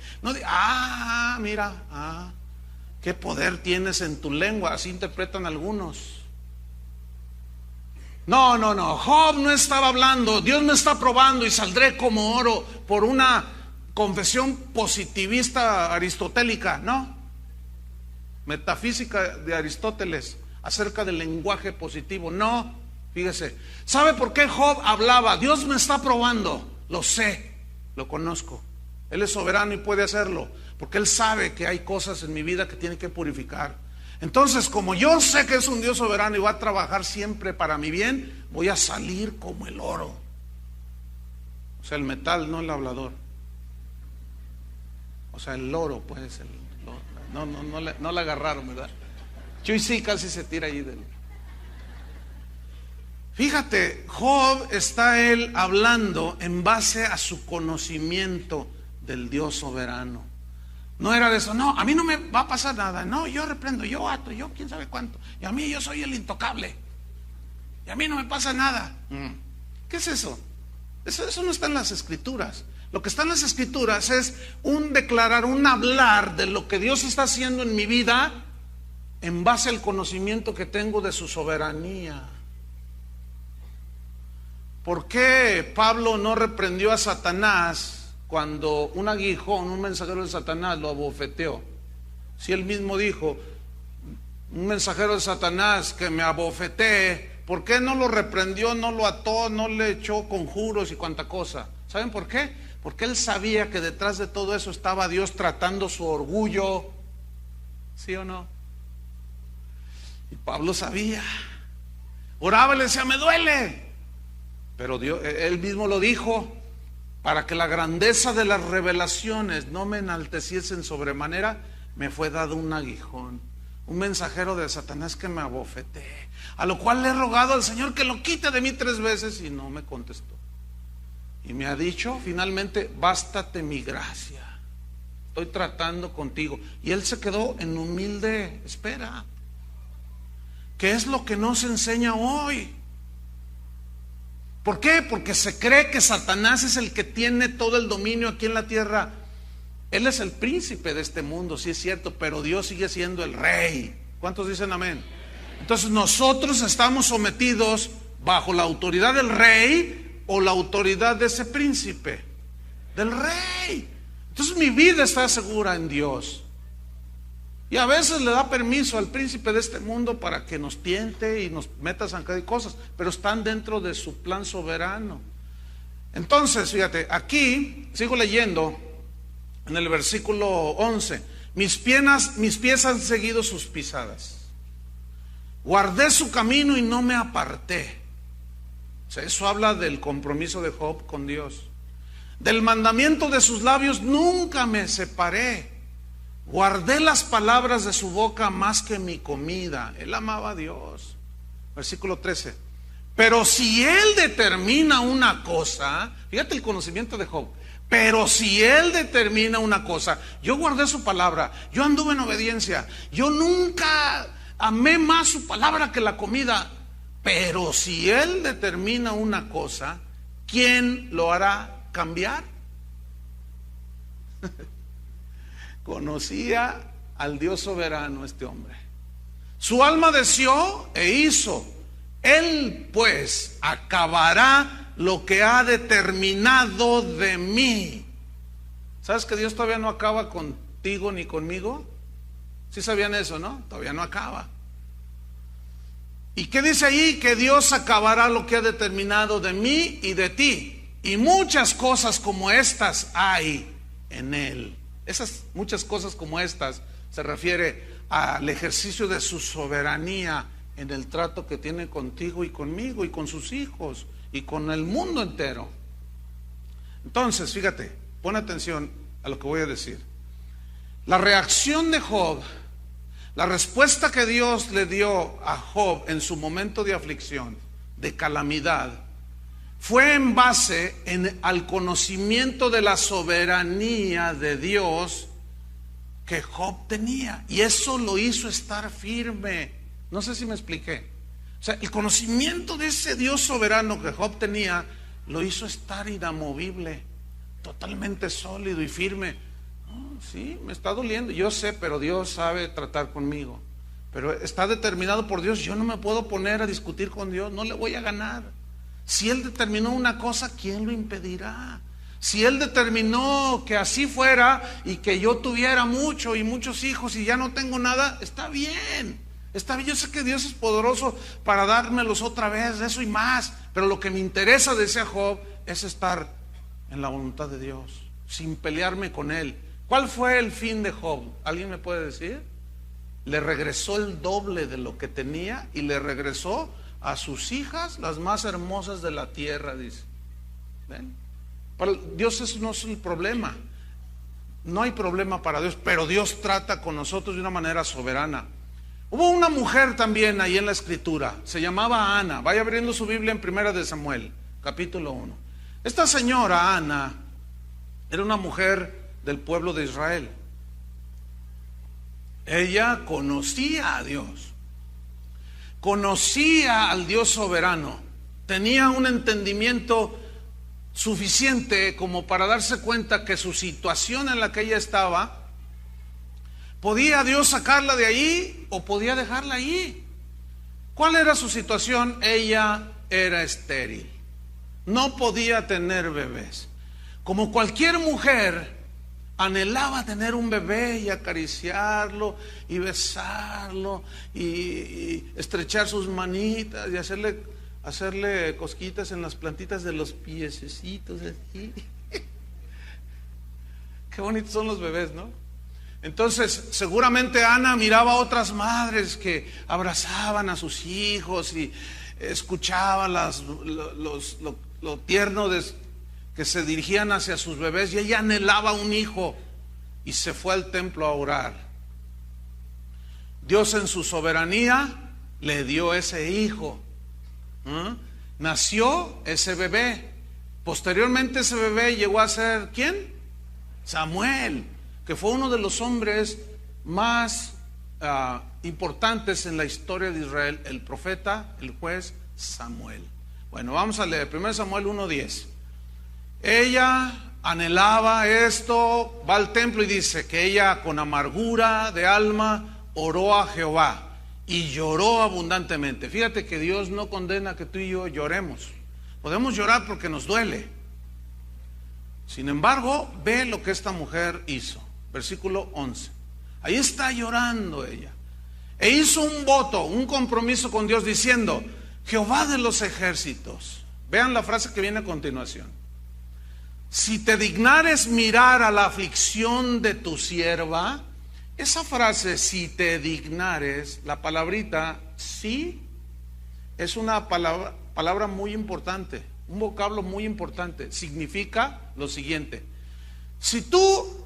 Mira, qué poder tienes en tu lengua. Así interpretan algunos. No, Job no estaba hablando, Dios me está probando y saldré como oro, por una confesión positivista aristotélica, no. Metafísica de Aristóteles acerca del lenguaje positivo, no. Fíjese, ¿sabe por qué Job hablaba? Dios me está probando, lo sé, lo conozco. Él es soberano y puede hacerlo, porque Él sabe que hay cosas en mi vida que tiene que purificar. Entonces, como yo sé que es un Dios soberano y va a trabajar siempre para mi bien, voy a salir como el oro. O sea, el metal, no el hablador. O sea, el oro, pues. No la agarraron, ¿verdad? Chuy sí casi se tira ahí del... Fíjate, Job está él hablando en base a su conocimiento del Dios soberano. No era de eso, no, a mí no me va a pasar nada, no, yo reprendo, yo ato, yo quién sabe cuánto, y a mí yo soy el intocable, y a mí no me pasa nada. ¿Qué es eso? Eso no está en las Escrituras. Lo que está en las Escrituras es un declarar, un hablar de lo que Dios está haciendo en mi vida en base al conocimiento que tengo de su soberanía. ¿Por qué Pablo no reprendió a Satanás cuando un aguijón, un mensajero de Satanás lo abofeteó? Si él mismo dijo, un mensajero de Satanás que me abofetee, ¿por qué no lo reprendió, no lo ató, no le echó conjuros y cuanta cosa? ¿Saben por qué? Porque él sabía que detrás de todo eso estaba Dios tratando su orgullo. ¿Sí o no? Y Pablo sabía. Oraba y le decía, me duele. Pero Dios, él mismo lo dijo, para que la grandeza de las revelaciones no me enalteciesen sobremanera, me fue dado un aguijón, un mensajero de Satanás que me abofetee, a lo cual le he rogado al Señor que lo quite de mí 3 veces y no me contestó. Y me ha dicho finalmente, bástate mi gracia, estoy tratando contigo. Y él se quedó en humilde espera. ¿Qué es lo que nos enseña hoy? ¿Por qué? Porque se cree que Satanás es el que tiene todo el dominio aquí en la tierra. Él es el príncipe de este mundo, sí es cierto, pero Dios sigue siendo el rey. ¿Cuántos dicen amén? Entonces nosotros estamos sometidos bajo la autoridad del rey o la autoridad de ese príncipe, del rey. Entonces mi vida está segura en Dios. Y a veces le da permiso al príncipe de este mundo para que nos tiente y nos meta zancada y cosas, pero están dentro de su plan soberano. Entonces, fíjate, aquí sigo leyendo en el versículo 11. Mis pies han seguido sus pisadas. Guardé su camino y no me aparté. O sea, eso habla del compromiso de Job con Dios. Del mandamiento de sus labios nunca me separé. Guardé las palabras de su boca más que mi comida. Él amaba a Dios. Versículo 13. Pero si él determina una cosa, fíjate el conocimiento de Job. Pero si él determina una cosa, yo guardé su palabra, yo anduve en obediencia, yo nunca amé más su palabra que la comida. Pero si él determina una cosa, ¿quién lo hará cambiar? Conocía al Dios soberano este hombre. Su alma deseó e hizo. Él pues acabará lo que ha determinado de mí. ¿Sabes que Dios todavía no acaba contigo ni conmigo? ¿Sí sabían eso, no? Todavía no acaba. ¿Y qué dice ahí? Que Dios acabará lo que ha determinado de mí y de ti. Y muchas cosas como estas hay en Él. Esas muchas cosas como estas se refiere al ejercicio de su soberanía en el trato que tiene contigo y conmigo y con sus hijos y con el mundo entero. Entonces, fíjate, pon atención a lo que voy a decir. La reacción de Job, la respuesta que Dios le dio a Job en su momento de aflicción, de calamidad, fue en base al conocimiento de la soberanía de Dios que Job tenía. Y eso lo hizo estar firme. No sé si me expliqué. O sea, el conocimiento de ese Dios soberano que Job tenía lo hizo estar inamovible, totalmente sólido y firme. Oh, sí, me está doliendo, yo sé, pero Dios sabe tratar conmigo. Pero está determinado por Dios. Yo no me puedo poner a discutir con Dios, no le voy a ganar. Si Él determinó una cosa, ¿quién lo impedirá? Si Él determinó que así fuera y que yo tuviera mucho y muchos hijos y ya no tengo nada, está bien. Está bien, yo sé que Dios es poderoso para dármelos otra vez, eso y más. Pero lo que me interesa, decía Job, es estar en la voluntad de Dios, sin pelearme con Él. ¿Cuál fue el fin de Job? ¿Alguien me puede decir? Le regresó el doble de lo que tenía y le regresó a sus hijas las más hermosas de la tierra, dice. ¿Ven? Para Dios eso no es el problema. No hay problema para Dios, pero Dios trata con nosotros de una manera soberana. Hubo una mujer también ahí en la escritura, se llamaba Ana. Vaya abriendo su Biblia en 1 de Samuel, capítulo 1. Esta señora Ana era una mujer del pueblo de Israel. Ella conocía a Dios, conocía al Dios soberano, tenía un entendimiento suficiente como para darse cuenta que su situación en la que ella estaba, ¿podía Dios sacarla de ahí o podía dejarla ahí? ¿Cuál era su situación? Ella era estéril, no podía tener bebés. Como cualquier mujer, anhelaba tener un bebé y acariciarlo y besarlo y estrechar sus manitas y hacerle cosquitas en las plantitas de los piececitos así. Qué bonitos son los bebés, ¿no? Entonces seguramente Ana miraba a otras madres que abrazaban a sus hijos y escuchaba lo tierno que se dirigían hacia sus bebés, y ella anhelaba un hijo y se fue al templo a orar. Dios en su soberanía le dio ese hijo. Nació ese bebé. Posteriormente ese bebé llegó a ser ¿quién? Samuel, que fue uno de los hombres más importantes en la historia de Israel, el profeta, el juez Samuel. Bueno, vamos a leer 1 Samuel 1:10. Ella anhelaba esto, va al templo y dice que ella con amargura de alma oró a Jehová y lloró abundantemente. Fíjate que Dios no condena que tú y yo lloremos. Podemos llorar porque nos duele. Sin embargo, ve lo que esta mujer hizo. Versículo 11. Ahí está llorando ella. E hizo un voto, un compromiso con Dios diciendo: Jehová de los ejércitos. Vean la frase que viene a continuación. Si te dignares mirar a la aflicción de tu sierva. Esa frase, si te dignares, la palabrita sí, es una palabra muy importante, un vocablo muy importante. Significa lo siguiente: si tú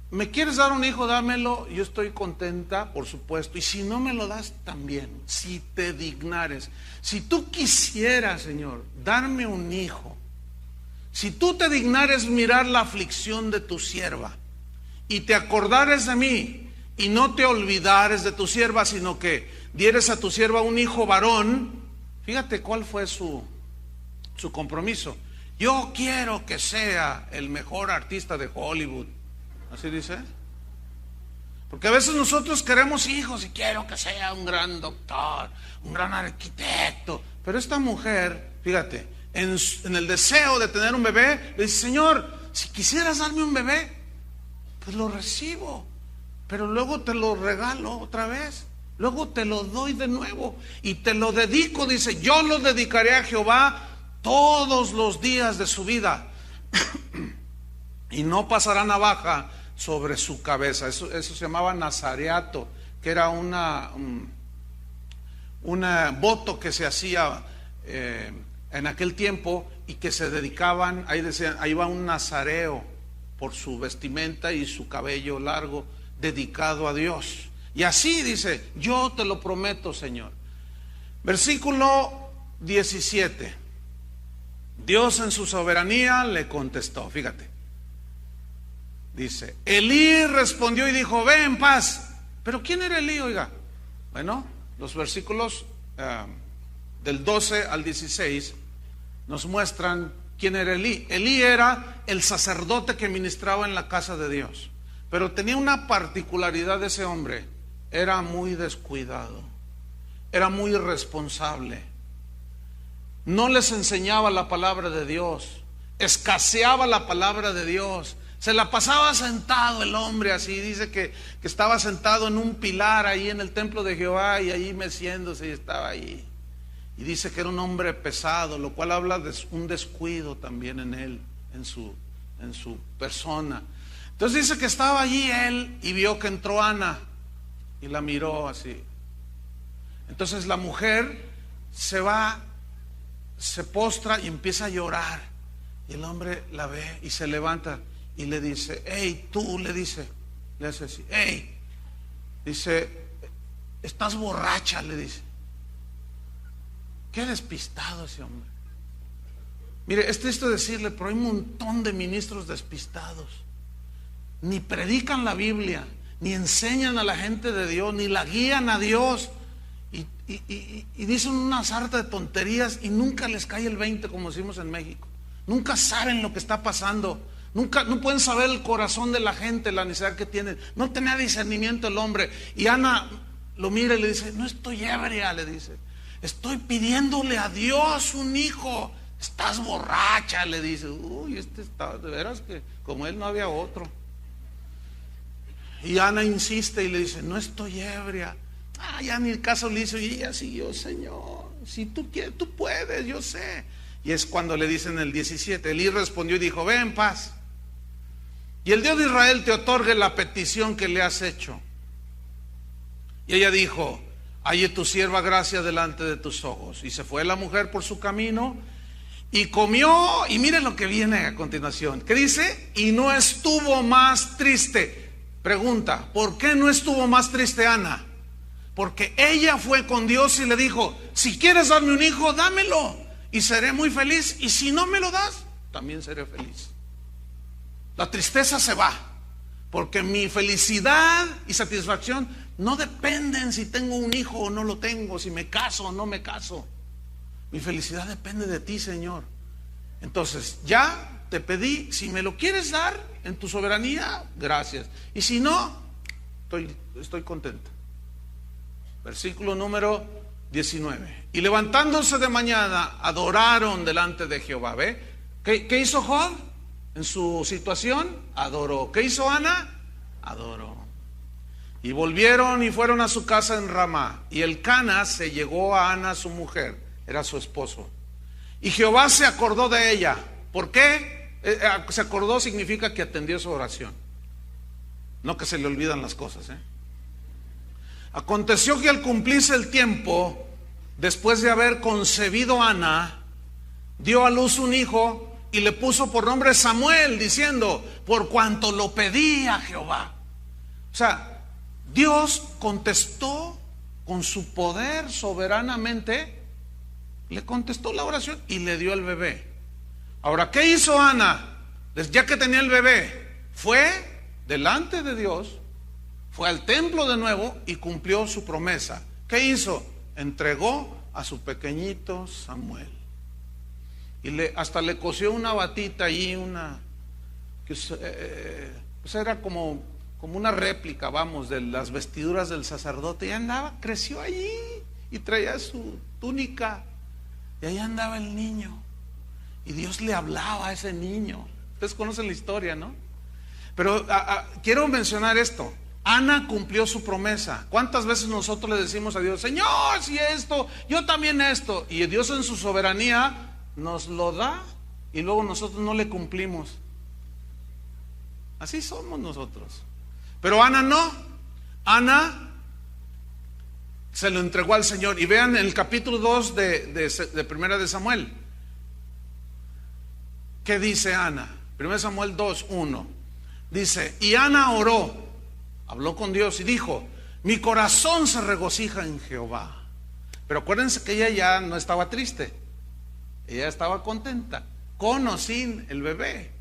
me quieres dar un hijo, dámelo, yo estoy contenta, por supuesto, y si no me lo das, también. Si te dignares, si tú quisieras, Señor, darme un hijo, si tú te dignares mirar la aflicción de tu sierva y te acordares de mí y no te olvidares de tu sierva, sino que dieres a tu sierva un hijo varón. Fíjate cuál fue su compromiso. Yo quiero que sea el mejor artista de Hollywood. ¿Así dice? Porque a veces nosotros queremos hijos y quiero que sea un gran doctor, un gran arquitecto. Pero esta mujer, fíjate, en el deseo de tener un bebé, le dice: Señor, si quisieras darme un bebé, pues lo recibo, pero luego te lo regalo otra vez, luego te lo doy de nuevo y te lo dedico. Dice: yo lo dedicaré a Jehová todos los días de su vida y no pasará navaja sobre su cabeza. Eso se llamaba nazareato, que era un voto que se hacía en aquel tiempo y que se dedicaban. Ahí decían, ahí va un nazareo, por su vestimenta y su cabello largo, dedicado a Dios. Y así dice: yo te lo prometo, Señor. Versículo 17. Dios en su soberanía le contestó. Fíjate, dice: Elí respondió y dijo: ve en paz. Pero ¿quién era Elí? Oiga, bueno, los versículos del 12 al 16, nos muestran quién era Elí. Elí era el sacerdote que ministraba en la casa de Dios, pero tenía una particularidad de ese hombre: era muy descuidado, era muy irresponsable, no les enseñaba la palabra de Dios, escaseaba la palabra de Dios, se la pasaba sentado el hombre así. Dice que estaba sentado en un pilar ahí en el templo de Jehová y ahí meciéndose, y estaba ahí. Y dice que era un hombre pesado, lo cual habla de un descuido también en él, en su persona. Entonces dice que estaba allí él y vio que entró Ana y la miró así. Entonces la mujer se va, se postra y empieza a llorar. Y el hombre la ve y se levanta y le dice: hey, tú, le hace así: hey, dice, estás borracha, le dice. Qué despistado ese hombre. Mire, es triste decirle, pero hay un montón de ministros despistados. Ni predican la Biblia, ni enseñan a la gente de Dios, ni la guían a Dios. Y dicen una sarta de tonterías y nunca les cae el 20, como decimos en México. Nunca saben lo que está pasando. No pueden saber el corazón de la gente, la necesidad que tienen. No tenía discernimiento el hombre. Y Ana lo mira y le dice: no estoy ebria, le dice, estoy pidiéndole a Dios un hijo. Estás borracha, le dice. Uy, está, de veras que como él no había otro. Y Ana insiste y le dice: no estoy ebria. Ya ni el caso le hizo. Y ella siguió: Señor, si tú quieres, tú puedes, yo sé. Y es cuando le dicen en el 17, Elí respondió y dijo: ve en paz, y el Dios de Israel te otorgue la petición que le has hecho. Y ella dijo: halle tu sierva gracia delante de tus ojos. Y se fue la mujer por su camino y comió. Y miren lo que viene a continuación, ¿qué dice? Y no estuvo más triste. Pregunta: ¿por qué no estuvo más triste Ana? Porque ella fue con Dios y le dijo: si quieres darme un hijo, dámelo y seré muy feliz, y si no me lo das, también seré feliz. La tristeza se va, porque mi felicidad y satisfacción no dependen si tengo un hijo o no lo tengo, si me caso o no me caso. Mi felicidad depende de ti, Señor. Entonces ya te pedí, si me lo quieres dar en tu soberanía, gracias, y si no, estoy contenta. Versículo número 19. Y levantándose de mañana, adoraron delante de Jehová. ¿Ve? ¿Qué hizo Job en su situación? Adoró. ¿Qué hizo Ana? Adoró. Y volvieron y fueron a su casa en Ramá. Y Elcana se llegó a Ana, su mujer, era su esposo. Y Jehová se acordó de ella. ¿Por qué? Se acordó significa que atendió su oración. No que se le olvidan las cosas, Aconteció que al cumplirse el tiempo, después de haber concebido Ana, dio a luz un hijo y le puso por nombre Samuel, diciendo: por cuanto lo pedí a Jehová. O sea, Dios contestó con su poder soberanamente, le contestó la oración y le dio el bebé. Ahora, ¿qué hizo Ana? Ya que tenía el bebé, fue delante de Dios, fue al templo de nuevo y cumplió su promesa. ¿Qué hizo? Entregó a su pequeñito Samuel. Y hasta le cosió una batita ahí, pues era como una réplica, vamos, de las vestiduras del sacerdote. Y andaba, creció allí y traía su túnica. Y ahí andaba el niño. Y Dios le hablaba a ese niño. Ustedes conocen la historia, ¿no? Pero quiero mencionar esto. Ana cumplió su promesa. ¿Cuántas veces nosotros le decimos a Dios: Señor, si esto, yo también esto? Y Dios en su soberanía nos lo da y luego nosotros no le cumplimos. Así somos nosotros. Pero Ana no. Ana se lo entregó al Señor. Y vean en el capítulo 2 de Primera de Samuel. ¿Qué dice Ana? 1 Samuel 2:1. Dice: y Ana oró, habló con Dios y dijo: mi corazón se regocija en Jehová. Pero acuérdense que ella ya no estaba triste, ella estaba contenta, con o sin el bebé.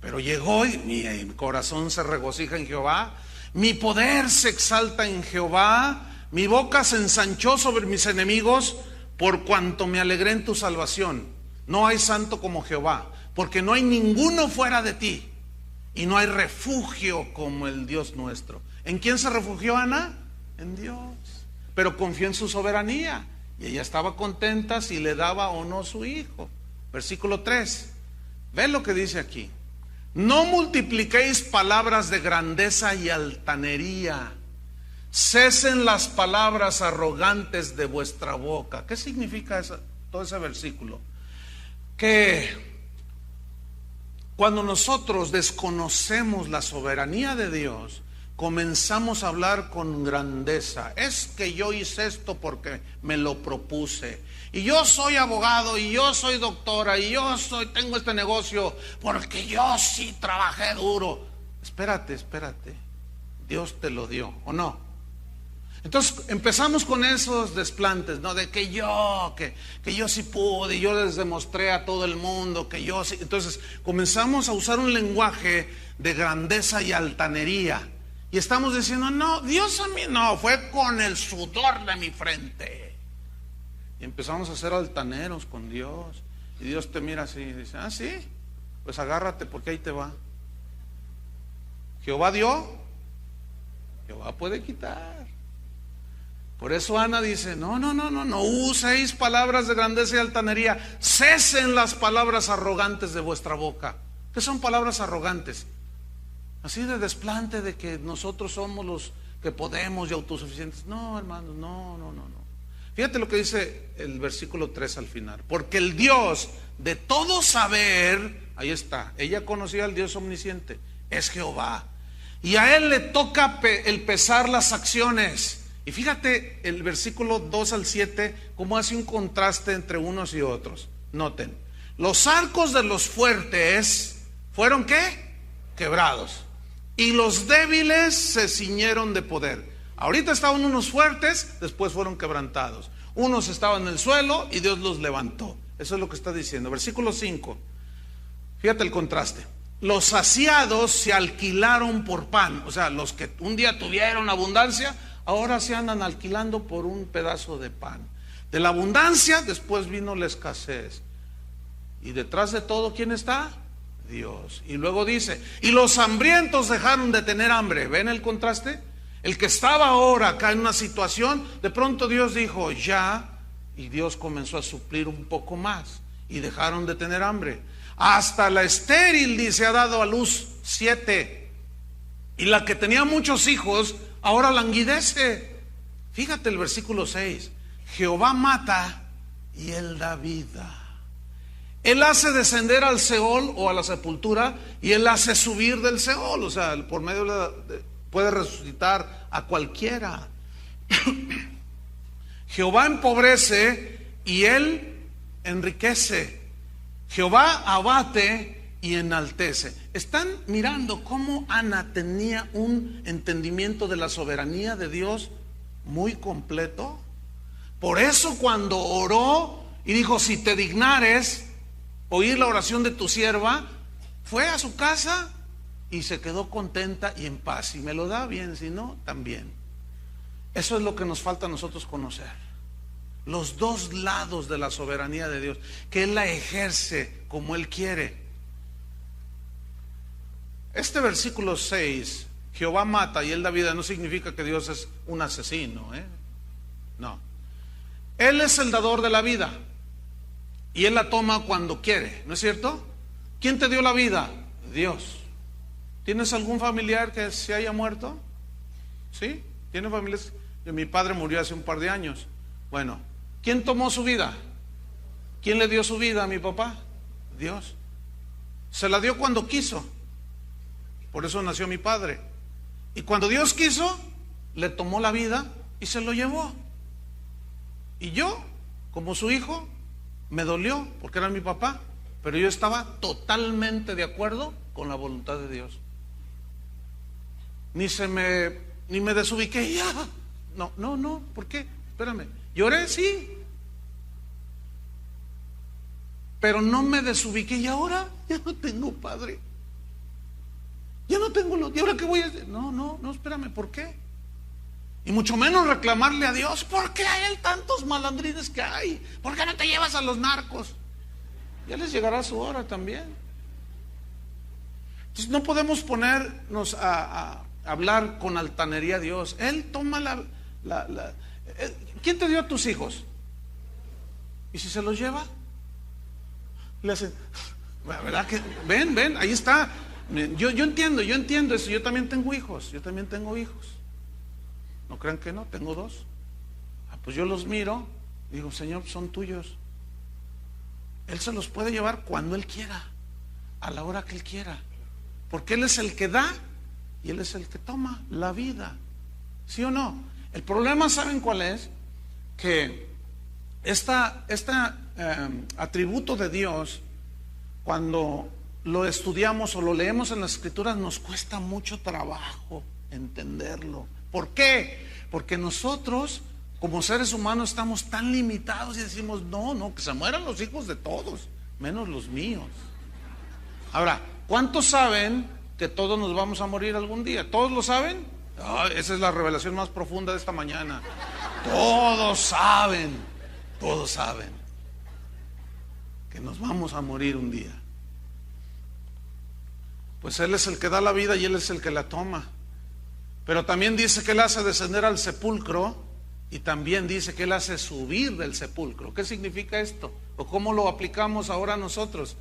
Pero llegó y mi corazón se regocija en Jehová, mi poder se exalta en Jehová, Mi boca se ensanchó sobre mis enemigos por cuanto me alegré en tu salvación. No hay santo como Jehová, porque no hay ninguno fuera de ti, y no hay refugio como el Dios nuestro. ¿En quién se refugió Ana? En Dios. Pero confió en su soberanía, y ella estaba contenta si le daba o no su hijo. Versículo 3. Ve lo que dice aquí. No multipliquéis palabras de grandeza y altanería. Cesen las palabras arrogantes de vuestra boca. ¿Qué significa todo ese versículo? Que cuando nosotros desconocemos la soberanía de Dios, comenzamos a hablar con grandeza. Es que yo hice esto porque me lo propuse. Y yo soy abogado, y yo soy doctora, y tengo este negocio porque yo sí trabajé duro. Espérate. Dios te lo dio, ¿o no? Entonces empezamos con esos desplantes, ¿no? De que yo sí pude, y yo les demostré a todo el mundo que yo sí. Entonces comenzamos a usar un lenguaje de grandeza y altanería. Y estamos diciendo, no, Dios a mí no, fue con el sudor de mi frente. Y empezamos a ser altaneros con Dios. Y Dios te mira así y dice, ah, sí, pues agárrate porque ahí te va. Jehová dio, Jehová puede quitar. Por eso Ana dice, no uséis palabras de grandeza y altanería, cesen las palabras arrogantes de vuestra boca. ¿Qué son palabras arrogantes? Así de desplante de que nosotros somos los que podemos y autosuficientes. No, hermanos, no. Fíjate lo que dice el versículo 3 al final. Porque el Dios de todo saber, ahí está, ella conocía al Dios omnisciente, es Jehová. Y a Él le toca el pesar las acciones. Y fíjate el versículo 2 al 7, cómo hace un contraste entre unos y otros. Noten, los arcos de los fuertes fueron ¿qué? Quebrados. Y los débiles se ciñeron de poder. Ahorita estaban unos fuertes, después fueron quebrantados. Unos estaban en el suelo y Dios los levantó. Eso es lo que está diciendo. Versículo 5. Fíjate el contraste. Los saciados se alquilaron por pan. O sea, los que un día tuvieron abundancia, ahora se andan alquilando por un pedazo de pan. De la abundancia, después vino la escasez. Y detrás de todo, ¿quién está? Dios. Y luego dice, y los hambrientos dejaron de tener hambre. ¿Ven el contraste? El que estaba ahora acá en una situación, de pronto Dios dijo, ya. Y Dios comenzó a suplir un poco más. Y dejaron de tener hambre. Hasta la estéril, dice, ha dado a luz 7. Y la que tenía muchos hijos, ahora languidece. Fíjate el versículo 6. Jehová mata y Él da vida. Él hace descender al Seol o a la sepultura, y Él hace subir del Seol. O sea, por medio puede resucitar a cualquiera. Jehová empobrece y Él enriquece. Jehová abate y enaltece. ¿Están mirando cómo Ana tenía un entendimiento de la soberanía de Dios muy completo? Por eso cuando oró y dijo, si te dignares oír la oración de tu sierva, fue a su casa y se quedó contenta y en paz. Si me lo da bien, si no, también. Eso es lo que nos falta a nosotros conocer. Los dos lados de la soberanía de Dios, que Él la ejerce como Él quiere. Este versículo 6, Jehová mata y Él da vida, no significa que Dios es un asesino, no. Él es el dador de la vida y Él la toma cuando quiere, ¿no es cierto? ¿Quién te dio la vida? Dios. ¿Tienes algún familiar que se haya muerto? ¿Sí? ¿Tiene familiares? Mi padre murió hace un par de años. Bueno, ¿quién tomó su vida? ¿Quién le dio su vida a mi papá? Dios. Se la dio cuando quiso. Por eso nació mi padre. Y cuando Dios quiso, le tomó la vida y se lo llevó. Y yo, como su hijo, me dolió porque era mi papá, pero yo estaba totalmente de acuerdo con la voluntad de Dios. Ni me desubiqué ya. No, ¿por qué? Espérame. Lloré, sí, pero no me desubiqué. Y ahora ya no tengo padre, ya no tengo ¿y ahora qué voy a hacer? No, espérame, ¿por qué? Y mucho menos reclamarle a Dios: ¿por qué hay tantos malandrines que hay? ¿Por qué no te llevas a los narcos? Ya les llegará su hora también. Entonces no podemos ponernos a hablar con altanería a Dios. Él toma ¿quién te dio a tus hijos? ¿Y si se los lleva? Le hacen, ¿verdad que? Ven, ahí está. Yo entiendo eso. Yo también tengo hijos. No crean que no, tengo 2. Pues yo los miro y digo: Señor, son tuyos. Él se los puede llevar cuando Él quiera, a la hora que Él quiera, porque Él es el que da y Él es el que toma la vida. ¿Sí o no? El problema, ¿saben cuál es? Que este atributo de Dios, cuando lo estudiamos o lo leemos en las Escrituras, nos cuesta mucho trabajo entenderlo. ¿Por qué? Porque nosotros, como seres humanos, estamos tan limitados y decimos: no, que se mueran los hijos de todos, menos los míos. Ahora, ¿cuántos saben que todos nos vamos a morir algún día? ¿Todos lo saben? Esa es la revelación más profunda de esta mañana. Todos saben que nos vamos a morir un día. Pues Él es el que da la vida y Él es el que la toma. Pero también dice que Él hace descender al sepulcro, y también dice que Él hace subir del sepulcro. ¿Qué significa esto? ¿O cómo lo aplicamos ahora nosotros?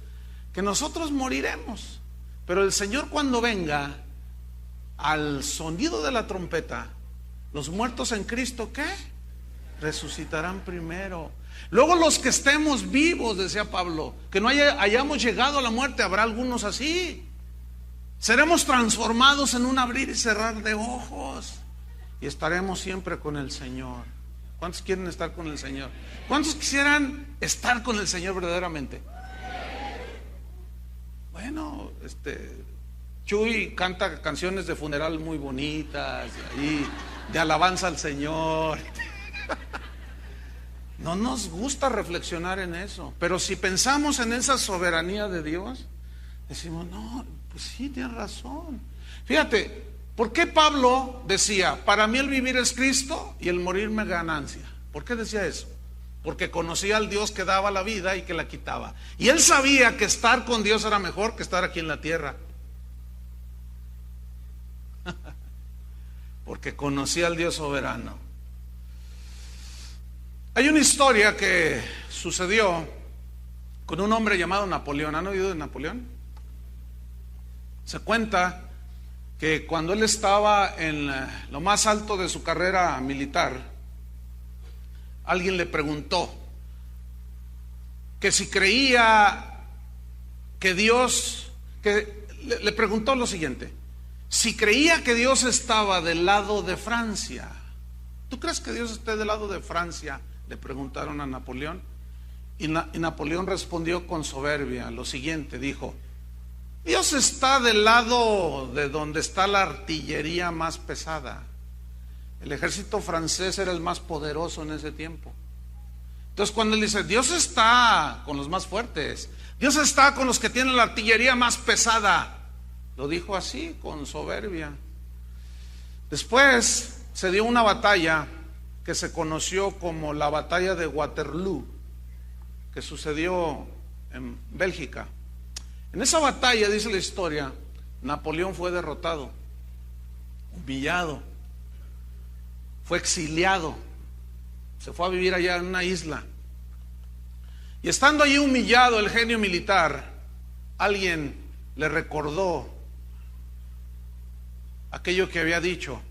Que nosotros moriremos, pero el Señor, cuando venga, al sonido de la trompeta, los muertos en Cristo, ¿qué? Resucitarán primero. Luego los que estemos vivos, decía Pablo, que no hayamos llegado a la muerte, habrá algunos así. Seremos transformados en un abrir y cerrar de ojos y estaremos siempre con el Señor. ¿Cuántos quieren estar con el Señor? ¿Cuántos quisieran estar con el Señor verdaderamente? Bueno, Chuy canta canciones de funeral muy bonitas y de alabanza al Señor. No nos gusta reflexionar en eso, pero si pensamos en esa soberanía de Dios, decimos: no, pues sí, tienes razón. Fíjate, ¿por qué Pablo decía: para mí el vivir es Cristo y el morirme ganancia? ¿Por qué decía eso? Porque conocía al Dios que daba la vida y que la quitaba. Y él sabía que estar con Dios era mejor que estar aquí en la tierra. Porque conocía al Dios soberano. Hay una historia que sucedió con un hombre llamado Napoleón. ¿Han oído de Napoleón? Se cuenta que cuando él estaba en lo más alto de su carrera militar, alguien le preguntó que si creía que Dios, le preguntó lo siguiente: si creía que Dios estaba del lado de Francia. ¿Tú crees que Dios esté del lado de Francia?, le preguntaron a Napoleón. Y Napoleón respondió con soberbia lo siguiente, dijo: Dios está del lado de donde está la artillería más pesada. El ejército francés era el más poderoso en ese tiempo. Entonces, cuando él dice: Dios está con los más fuertes, Dios está con los que tienen la artillería más pesada, lo dijo así, con soberbia. Después se dio una batalla que se conoció como la batalla de Waterloo, que sucedió en Bélgica. En esa batalla, dice la historia, Napoleón fue derrotado, humillado, fue exiliado, se fue a vivir allá en una isla. Y estando allí humillado el genio militar, alguien le recordó aquello que había dicho.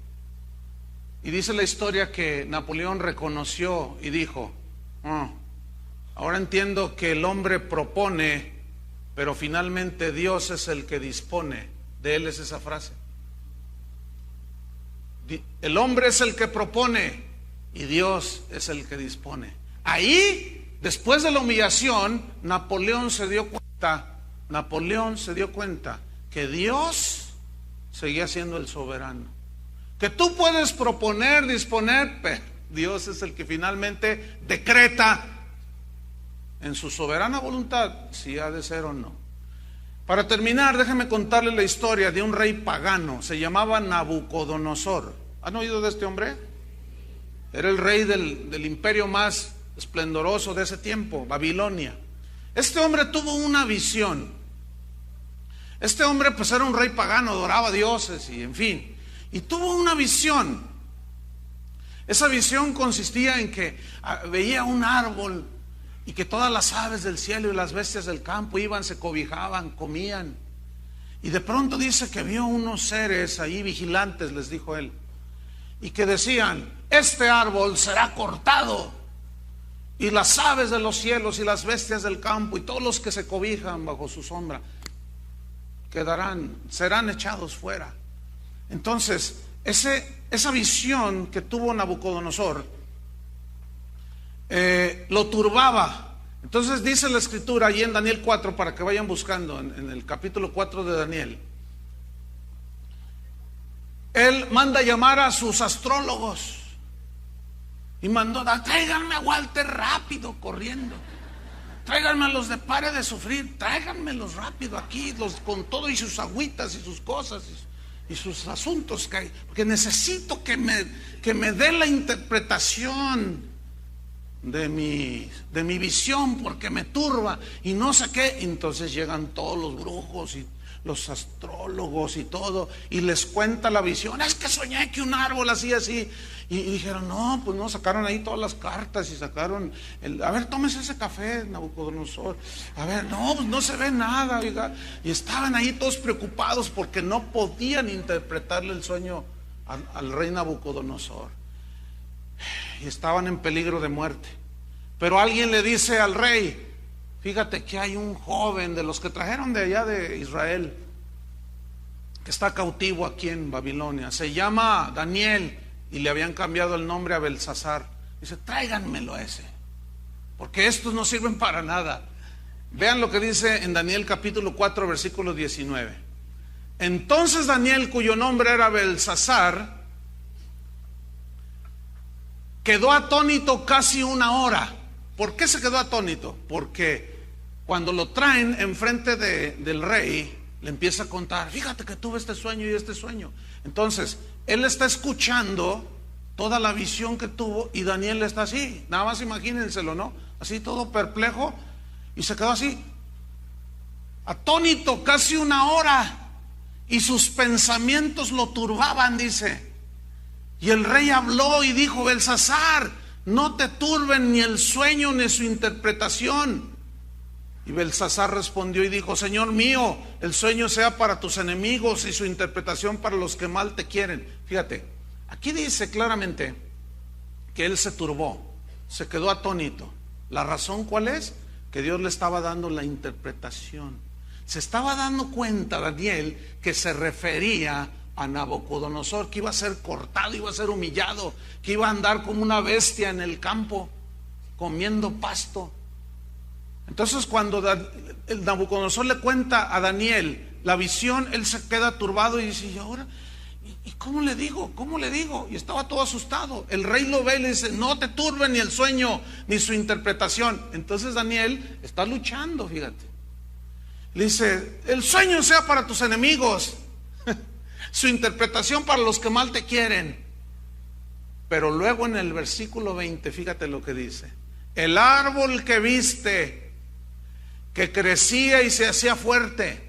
Y dice la historia que Napoleón reconoció y dijo: ahora entiendo que el hombre propone, pero finalmente Dios es el que dispone. De él es esa frase. El hombre es el que propone y Dios es el que dispone. Ahí, después de la humillación, Napoleón se dio cuenta que Dios seguía siendo el soberano. Que tú puedes proponer, disponer, pero Dios es el que finalmente decreta en su soberana voluntad si ha de ser o no. Para terminar, déjeme contarle la historia de un rey pagano. Se llamaba Nabucodonosor. ¿Han oído de este hombre? Era el rey del imperio más esplendoroso de ese tiempo, Babilonia. Este hombre tuvo una visión. Este hombre pues era un rey pagano, adoraba a dioses y en fin. Y tuvo una visión. Esa visión consistía en que veía un árbol y que todas las aves del cielo y las bestias del campo iban, se cobijaban, comían. Y de pronto dice que vio unos seres ahí vigilantes, les dijo él, y que decían: este árbol será cortado, y las aves de los cielos y las bestias del campo y todos los que se cobijan bajo su sombra serán echados fuera. Entonces, esa visión que tuvo Nabucodonosor lo turbaba. Entonces dice la escritura allí en Daniel 4, para que vayan buscando en el capítulo 4 de Daniel. Él manda llamar a sus astrólogos y mandó: tráiganme a Walter rápido, corriendo. Tráiganme a los de Pare de Sufrir, tráiganmelos rápido aquí, con todo y sus agüitas y sus cosas y sus asuntos que hay, porque necesito que me dé la interpretación de mi visión, porque me turba y no sé qué. Entonces llegan todos los brujos y los astrólogos y todo, y les cuenta la visión. Es que soñé que un árbol hacía así. Y dijeron: no, pues no, sacaron ahí todas las cartas y sacaron a ver, tómese ese café, Nabucodonosor. A ver, no, pues no se ve nada, oiga. Y estaban ahí todos preocupados porque no podían interpretarle el sueño al rey Nabucodonosor. Y estaban en peligro de muerte. Pero alguien le dice al rey: fíjate que hay un joven de los que trajeron de allá de Israel, que está cautivo aquí en Babilonia. Se llama Daniel, y le habían cambiado el nombre a Belsasar. Dice: tráiganmelo a ese, porque estos no sirven para nada. Vean lo que dice en Daniel capítulo 4, versículo 19. Entonces Daniel, cuyo nombre era Belsasar, quedó atónito casi una hora. ¿Por qué se quedó atónito? Porque cuando lo traen enfrente del rey, le empieza a contar: fíjate que tuve este sueño y este sueño. Entonces él está escuchando toda la visión que tuvo, y Daniel está así, nada más imagínenselo, ¿no? Así todo perplejo, y se quedó así, atónito casi una hora, y sus pensamientos lo turbaban, dice. Y el rey habló y dijo: Belsasar, no te turben ni el sueño ni su interpretación. Y Belsasar respondió y dijo: Señor mío, el sueño sea para tus enemigos y su interpretación para los que mal te quieren. Fíjate, aquí dice claramente que él se turbó, se quedó atónito. ¿La razón cuál es? Que Dios le estaba dando la interpretación. Se estaba dando cuenta Daniel que se refería a Nabucodonosor, que iba a ser cortado, iba a ser humillado, que iba a andar como una bestia en el campo, comiendo pasto. Entonces cuando el Nabucodonosor le cuenta a Daniel la visión, él se queda turbado y dice: ¿y ahora? ¿Y cómo le digo? ¿Cómo le digo? Y estaba todo asustado. El rey lo ve y le dice: no te turbe ni el sueño ni su interpretación. Entonces Daniel está luchando, fíjate. Le dice: el sueño sea para tus enemigos, su interpretación para los que mal te quieren. Pero luego en el versículo 20, fíjate lo que dice: el árbol que viste, que crecía y se hacía fuerte,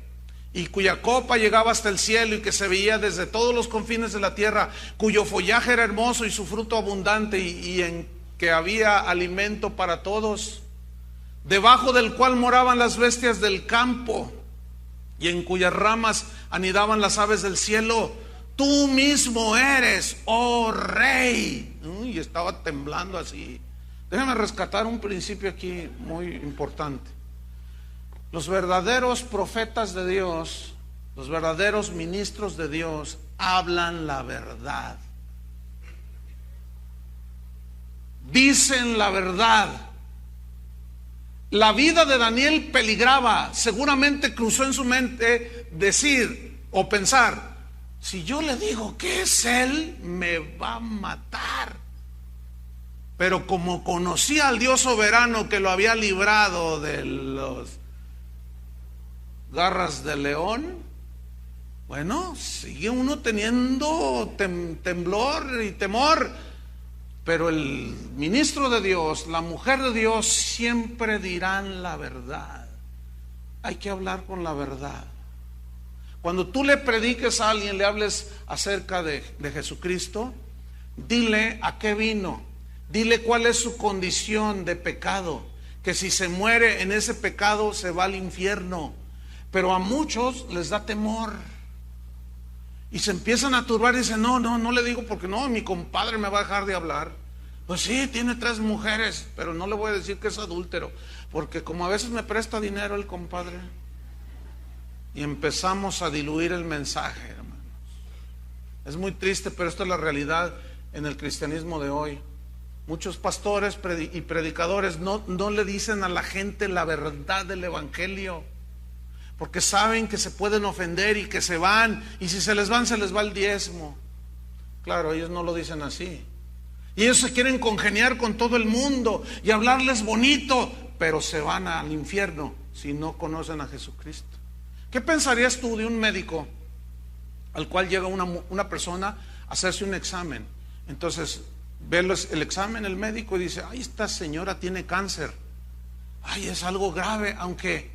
y cuya copa llegaba hasta el cielo, y que se veía desde todos los confines de la tierra, cuyo follaje era hermoso y su fruto abundante, y en que había alimento para todos, debajo del cual moraban las bestias del campo, y en cuyas ramas anidaban las aves del cielo, tú mismo eres, oh rey. Y estaba temblando así. Déjame rescatar un principio aquí muy importante. Los verdaderos profetas de Dios, los verdaderos ministros de Dios, hablan la verdad. Dicen la verdad. La vida de Daniel peligraba. Seguramente cruzó en su mente decir o pensar: si yo le digo que es él, me va a matar. Pero como conocía al Dios soberano que lo había librado de los garras de león, bueno, sigue uno teniendo temblor y temor. Pero el ministro de Dios, la mujer de Dios, siempre dirán la verdad. Hay que hablar con la verdad. Cuando tú le prediques a alguien, le hables acerca de Jesucristo, dile a qué vino, dile cuál es su condición de pecado, que si se muere en ese pecado se va al infierno. Pero a muchos les da temor y se empiezan a turbar y dicen, no le digo porque no, mi compadre me va a dejar de hablar. Pues sí, tiene 3 mujeres, pero no le voy a decir que es adúltero, porque como a veces me presta dinero el compadre. Y empezamos a diluir el mensaje, hermanos. Es muy triste, pero esta es la realidad en el cristianismo de hoy. Muchos pastores y predicadores no le dicen a la gente la verdad del evangelio, porque saben que se pueden ofender y que se van, y si se les va el diezmo. Claro, ellos no lo dicen así. Y ellos se quieren congeniar con todo el mundo y hablarles bonito, pero se van al infierno si no conocen a Jesucristo. ¿Qué pensarías tú de un médico al cual llega una persona a hacerse un examen? Entonces ve el examen el médico y dice, ay, esta señora tiene cáncer, ay, es algo grave, aunque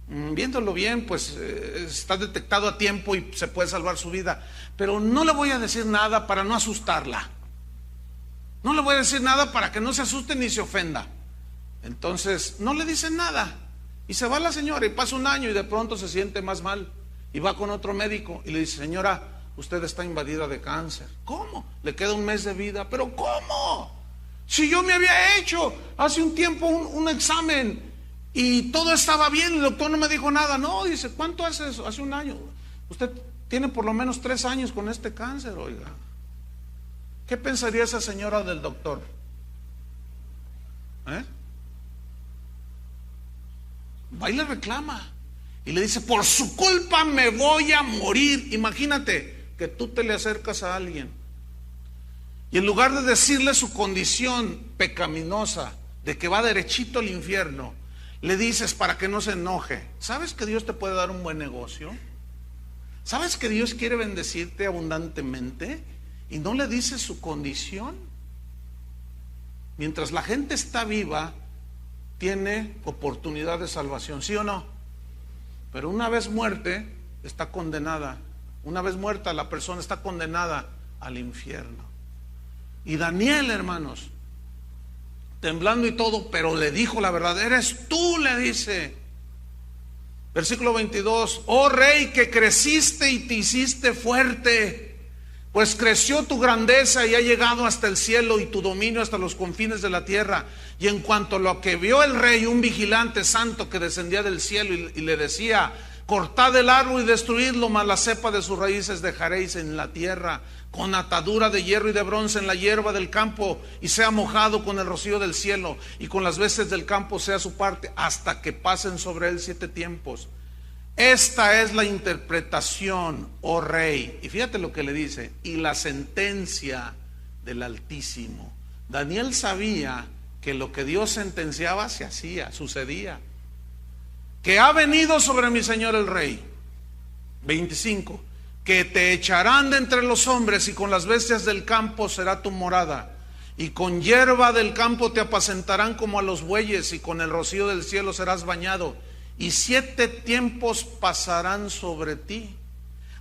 viéndolo bien, pues está detectado a tiempo y se puede salvar su vida, pero no le voy a decir nada para no asustarla, no le voy a decir nada para que no se asuste ni se ofenda. Entonces no le dicen nada y se va la señora y pasa un año y de pronto se siente más mal y va con otro médico y le dice, señora, usted está invadida de cáncer. ¿Cómo? Le queda un mes de vida. ¿Pero cómo? Si yo me había hecho hace un tiempo un examen y todo estaba bien, el doctor no me dijo nada. No, dice, ¿cuánto hace eso? Hace un año. Usted tiene por lo menos 3 años con este cáncer, oiga. ¿Qué pensaría esa señora del doctor? Va y le reclama y le dice, por su culpa me voy a morir. Imagínate que tú te le acercas a alguien y en lugar de decirle su condición pecaminosa de que va derechito al infierno, le dices para que no se enoje. ¿Sabes que Dios te puede dar un buen negocio? ¿Sabes que Dios quiere bendecirte abundantemente? Y no le dices su condición. Mientras la gente está viva, tiene oportunidad de salvación, ¿sí o no? Pero una vez muerte, está condenada. Una vez muerta, la persona está condenada al infierno. Y Daniel, hermanos, temblando y todo, pero le dijo la verdad. Eres tú, le dice. Versículo 22, oh rey, que creciste y te hiciste fuerte, pues creció tu grandeza y ha llegado hasta el cielo y tu dominio hasta los confines de la tierra. Y en cuanto a lo que vio el rey, un vigilante santo que descendía del cielo y le decía, cortad el árbol y destruidlo, mas la cepa de sus raíces dejaréis en la tierra, con atadura de hierro y de bronce en la hierba del campo, y sea mojado con el rocío del cielo, y con las bestias del campo sea su parte, hasta que pasen sobre él 7 tiempos. Esta es la interpretación, oh rey. Y fíjate lo que le dice, y la sentencia del Altísimo. Daniel sabía que lo que Dios sentenciaba se hacía, sucedía. Que ha venido sobre mi señor el rey. 25, que te echarán de entre los hombres y con las bestias del campo será tu morada. Y con hierba del campo te apacentarán como a los bueyes y con el rocío del cielo serás bañado. Y 7 tiempos pasarán sobre ti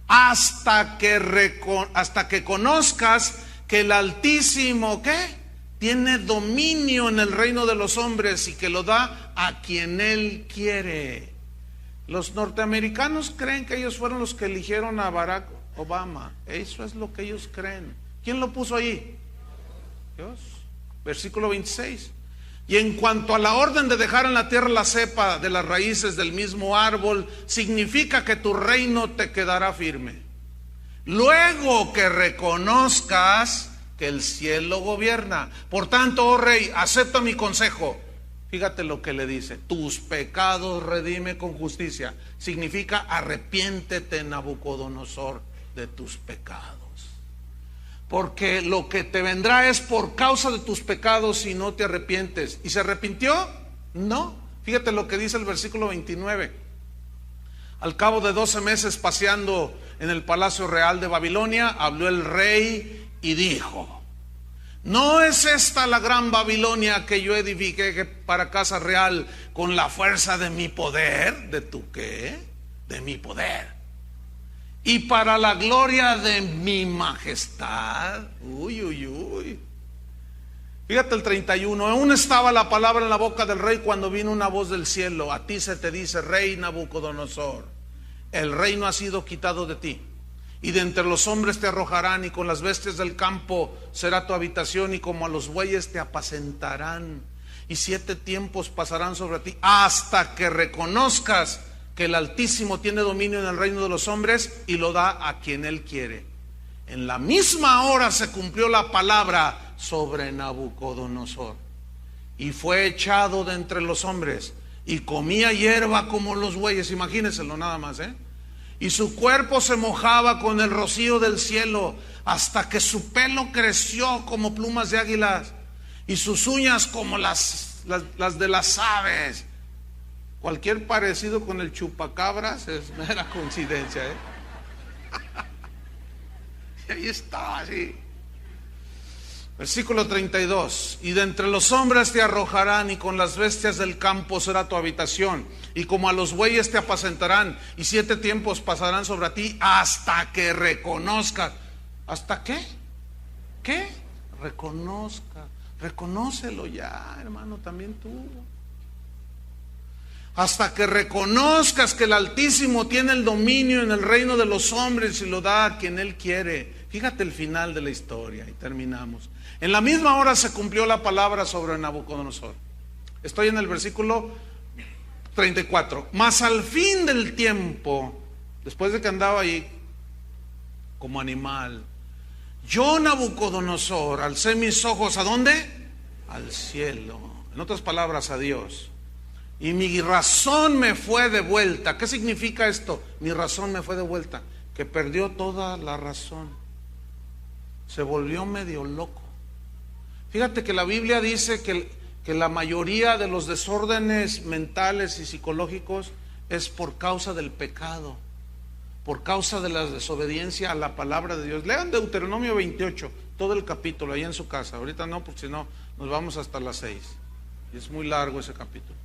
hasta que conozcas que el Altísimo, ¿qué? Tiene dominio en el reino de los hombres y que lo da a quien Él quiere. Los norteamericanos creen que ellos fueron los que eligieron a Barack Obama. Eso es lo que ellos creen. ¿Quién lo puso ahí? Dios. Versículo 26. Y en cuanto a la orden de dejar en la tierra la cepa de las raíces del mismo árbol, significa que tu reino te quedará firme. Luego que reconozcas que el cielo gobierna. Por tanto, oh rey, acepta mi consejo. Fíjate lo que le dice. Tus pecados redime con justicia. Significa arrepiéntete, Nabucodonosor, de tus pecados. Porque lo que te vendrá es por causa de tus pecados si no te arrepientes. ¿Y se arrepintió? No. Fíjate lo que dice el versículo 29. Al cabo de 12 meses paseando en el palacio real de Babilonia, habló el rey y dijo: ¿No es esta la gran Babilonia que yo edifiqué para casa real con la fuerza de mi poder? ¿De tu qué? De mi poder. Y para la gloria de mi majestad. Uy, uy, uy. Fíjate el 31. Aún estaba la palabra en la boca del rey cuando vino una voz del cielo. A ti se te dice, rey Nabucodonosor, el reino ha sido quitado de ti, y de entre los hombres te arrojarán, y con las bestias del campo será tu habitación, y como a los bueyes te apacentarán, y 7 tiempos pasarán sobre ti, hasta que reconozcas que el Altísimo tiene dominio en el reino de los hombres y lo da a quien Él quiere. En la misma hora se cumplió la palabra sobre Nabucodonosor, y fue echado de entre los hombres, y comía hierba como los bueyes. Imagínenselo nada más, y su cuerpo se mojaba con el rocío del cielo, hasta que su pelo creció como plumas de águilas, y sus uñas como las de las aves. Cualquier parecido con el chupacabras es mera coincidencia, Y ahí está, así. Versículo 32. Y de entre los hombres te arrojarán, y con las bestias del campo será tu habitación, y como a los bueyes te apacentarán, y 7 tiempos pasarán sobre ti, hasta que reconozcas. ¿Hasta qué? ¿Qué? Reconozca. Reconócelo ya, hermano, también tú. Hasta que reconozcas que el Altísimo tiene el dominio en el reino de los hombres y lo da a quien Él quiere. Fíjate el final de la historia y terminamos. En la misma hora se cumplió la palabra sobre Nabucodonosor. Estoy en el versículo 34. Mas al fin del tiempo, después de que andaba ahí como animal, yo, Nabucodonosor, alcé mis ojos ¿a dónde? Al cielo. En otras palabras, a Dios. Y mi razón me fue de vuelta. ¿Qué significa esto? Mi razón me fue de vuelta. Que perdió toda la razón. Se volvió medio loco. Fíjate que la Biblia dice que la mayoría de los desórdenes mentales y psicológicos es por causa del pecado, por causa de la desobediencia a la palabra de Dios. Lean Deuteronomio 28, todo el capítulo ahí en su casa. Ahorita no, porque si no nos vamos hasta las 6 y es muy largo ese capítulo.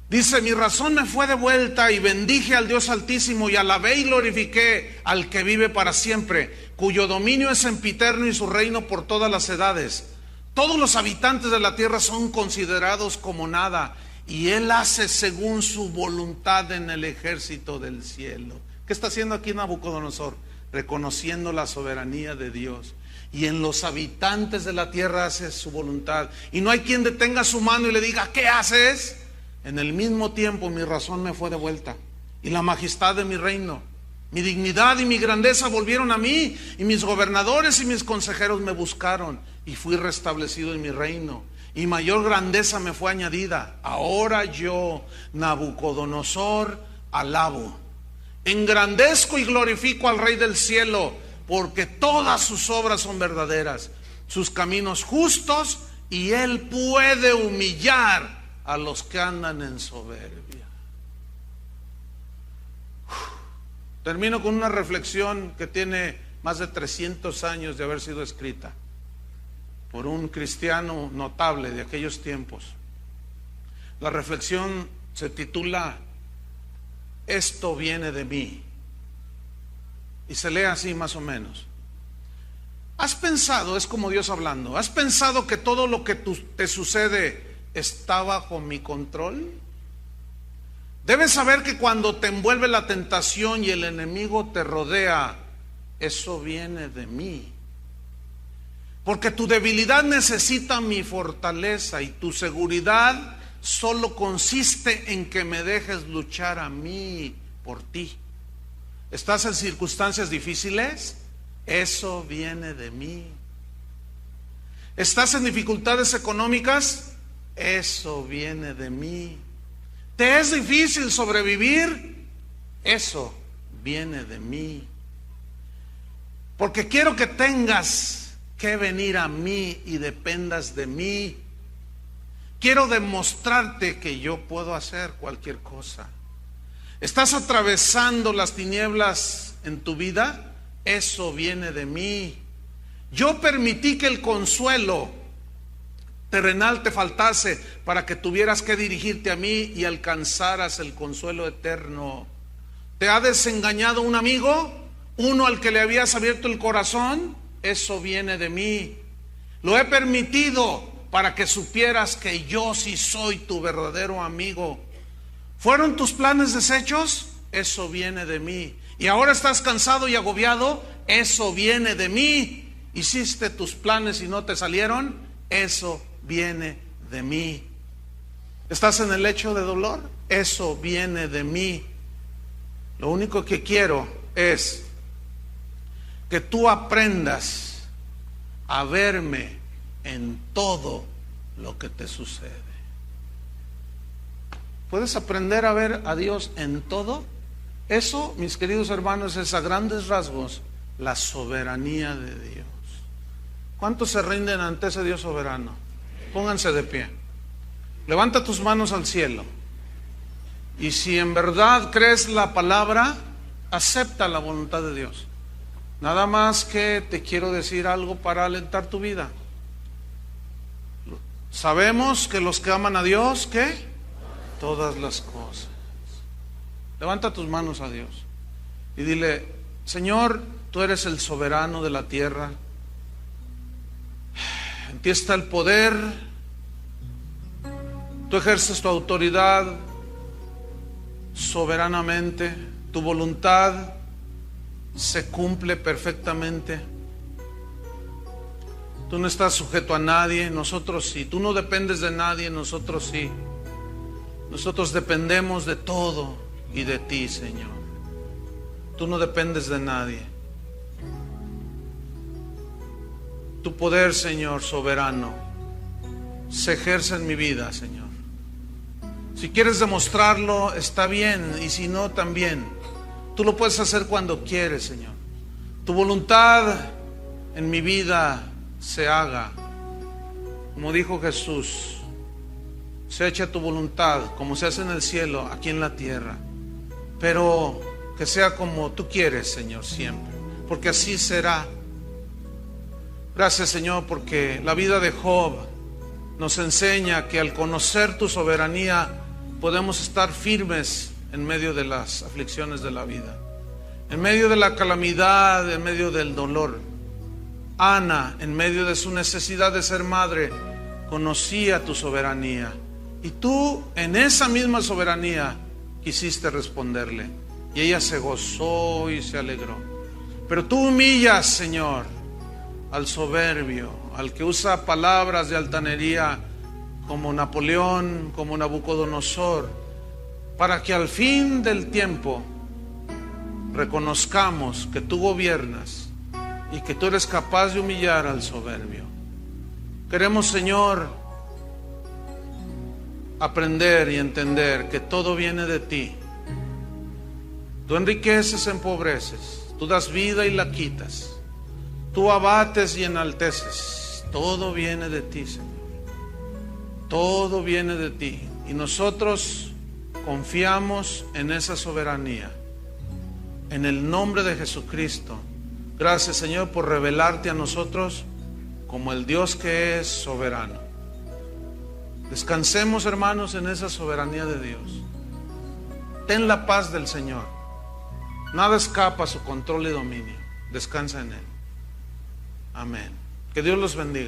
Dice, mi razón me fue de vuelta y bendije al Dios Altísimo y alabé y glorifiqué al que vive para siempre, cuyo dominio es sempiterno y su reino por todas las edades. Todos los habitantes de la tierra son considerados como nada, y Él hace según su voluntad en el ejército del cielo. ¿Qué está haciendo aquí Nabucodonosor? Reconociendo la soberanía de Dios. Y en los habitantes de la tierra hace su voluntad. Y no hay quien detenga su mano y le diga, ¿qué haces? En el mismo tiempo mi razón me fue de vuelta, y la majestad de mi reino, mi dignidad y mi grandeza volvieron a mí, y mis gobernadores y mis consejeros me buscaron, y fui restablecido en mi reino, y mayor grandeza me fue añadida. Ahora yo, Nabucodonosor, alabo, engrandezco y glorifico al Rey del cielo, porque todas sus obras son verdaderas, sus caminos justos, y Él puede humillar a los que andan en soberbia. Termino con una reflexión que tiene más de 300 años de haber sido escrita por un cristiano notable de aquellos tiempos. La reflexión se titula Esto viene de mí, y se lee así más o menos. ¿Has pensado, es como Dios hablando, has pensado que todo lo que te sucede está bajo mi control? Debes saber que cuando te envuelve la tentación y el enemigo te rodea, eso viene de mí. Porque tu debilidad necesita mi fortaleza, y tu seguridad solo consiste en que me dejes luchar a mí por ti. ¿Estás en circunstancias difíciles? Eso viene de mí. ¿Estás en dificultades económicas? Eso viene de mí. ¿Te es difícil sobrevivir? Eso viene de mí. Porque quiero que tengas que venir a mí y dependas de mí. Quiero demostrarte que yo puedo hacer cualquier cosa. ¿Estás atravesando las tinieblas en tu vida? Eso viene de mí. Yo permití que el consuelo terrenal te faltase para que tuvieras que dirigirte a mí y alcanzaras el consuelo eterno. ¿Te ha desengañado un amigo? ¿Uno al que le habías abierto el corazón? Eso viene de mí. Lo he permitido para que supieras que yo sí soy tu verdadero amigo. ¿Fueron tus planes deshechos? Eso viene de mí. ¿Y ahora estás cansado y agobiado? Eso viene de mí. ¿Hiciste tus planes y no te salieron? Eso viene de mí. ¿Estás en el lecho de dolor? Eso viene de mí. Lo único que quiero es que tú aprendas a verme en todo lo que te sucede. ¿Puedes aprender a ver a Dios en todo? Eso, mis queridos hermanos, es a grandes rasgos la soberanía de Dios. ¿Cuántos se rinden ante ese Dios soberano? Pónganse de pie. Levanta tus manos al cielo. Y si en verdad crees la palabra, acepta la voluntad de Dios. Nada más que te quiero decir algo para alentar tu vida. Sabemos que los que aman a Dios, ¿qué? Todas las cosas. Levanta tus manos a Dios y dile: Señor, tú eres el soberano de la tierra. En ti está el poder. Tú ejerces tu autoridad soberanamente. Tu voluntad se cumple perfectamente. Tú no estás sujeto a nadie, nosotros sí. Tú no dependes de nadie, nosotros sí. Nosotros dependemos de todo y de ti, Señor. Tú no dependes de nadie. Tu poder, Señor, soberano, se ejerce en mi vida, Señor. Si quieres demostrarlo, está bien, y si no, también. Tú lo puedes hacer cuando quieres, Señor. Tu voluntad en mi vida se haga. Como dijo Jesús, se echa tu voluntad, como se hace en el cielo, aquí en la tierra. Pero que sea como tú quieres, Señor, siempre. Porque así será. Gracias, Señor, porque la vida de Job nos enseña que al conocer tu soberanía podemos estar firmes en medio de las aflicciones de la vida, en medio de la calamidad, en medio del dolor. Ana, en medio de su necesidad de ser madre, conocía tu soberanía. Y tú, en esa misma soberanía, quisiste responderle. Y ella se gozó y se alegró. Pero tú humillas, Señor, al soberbio, al que usa palabras de altanería como Napoleón, como Nabucodonosor, para que al fin del tiempo reconozcamos que tú gobiernas y que tú eres capaz de humillar al soberbio. Queremos, Señor, aprender y entender que todo viene de ti. Tú enriqueces, empobreces, tú das vida y la quitas, tú abates y enalteces. Todo viene de ti, Señor. Todo viene de ti. Y nosotros confiamos en esa soberanía. En el nombre de Jesucristo. Gracias, Señor, por revelarte a nosotros como el Dios que es soberano. Descansemos, hermanos, en esa soberanía de Dios. Ten la paz del Señor. Nada escapa a su control y dominio. Descansa en Él. Amén. Que Dios los bendiga.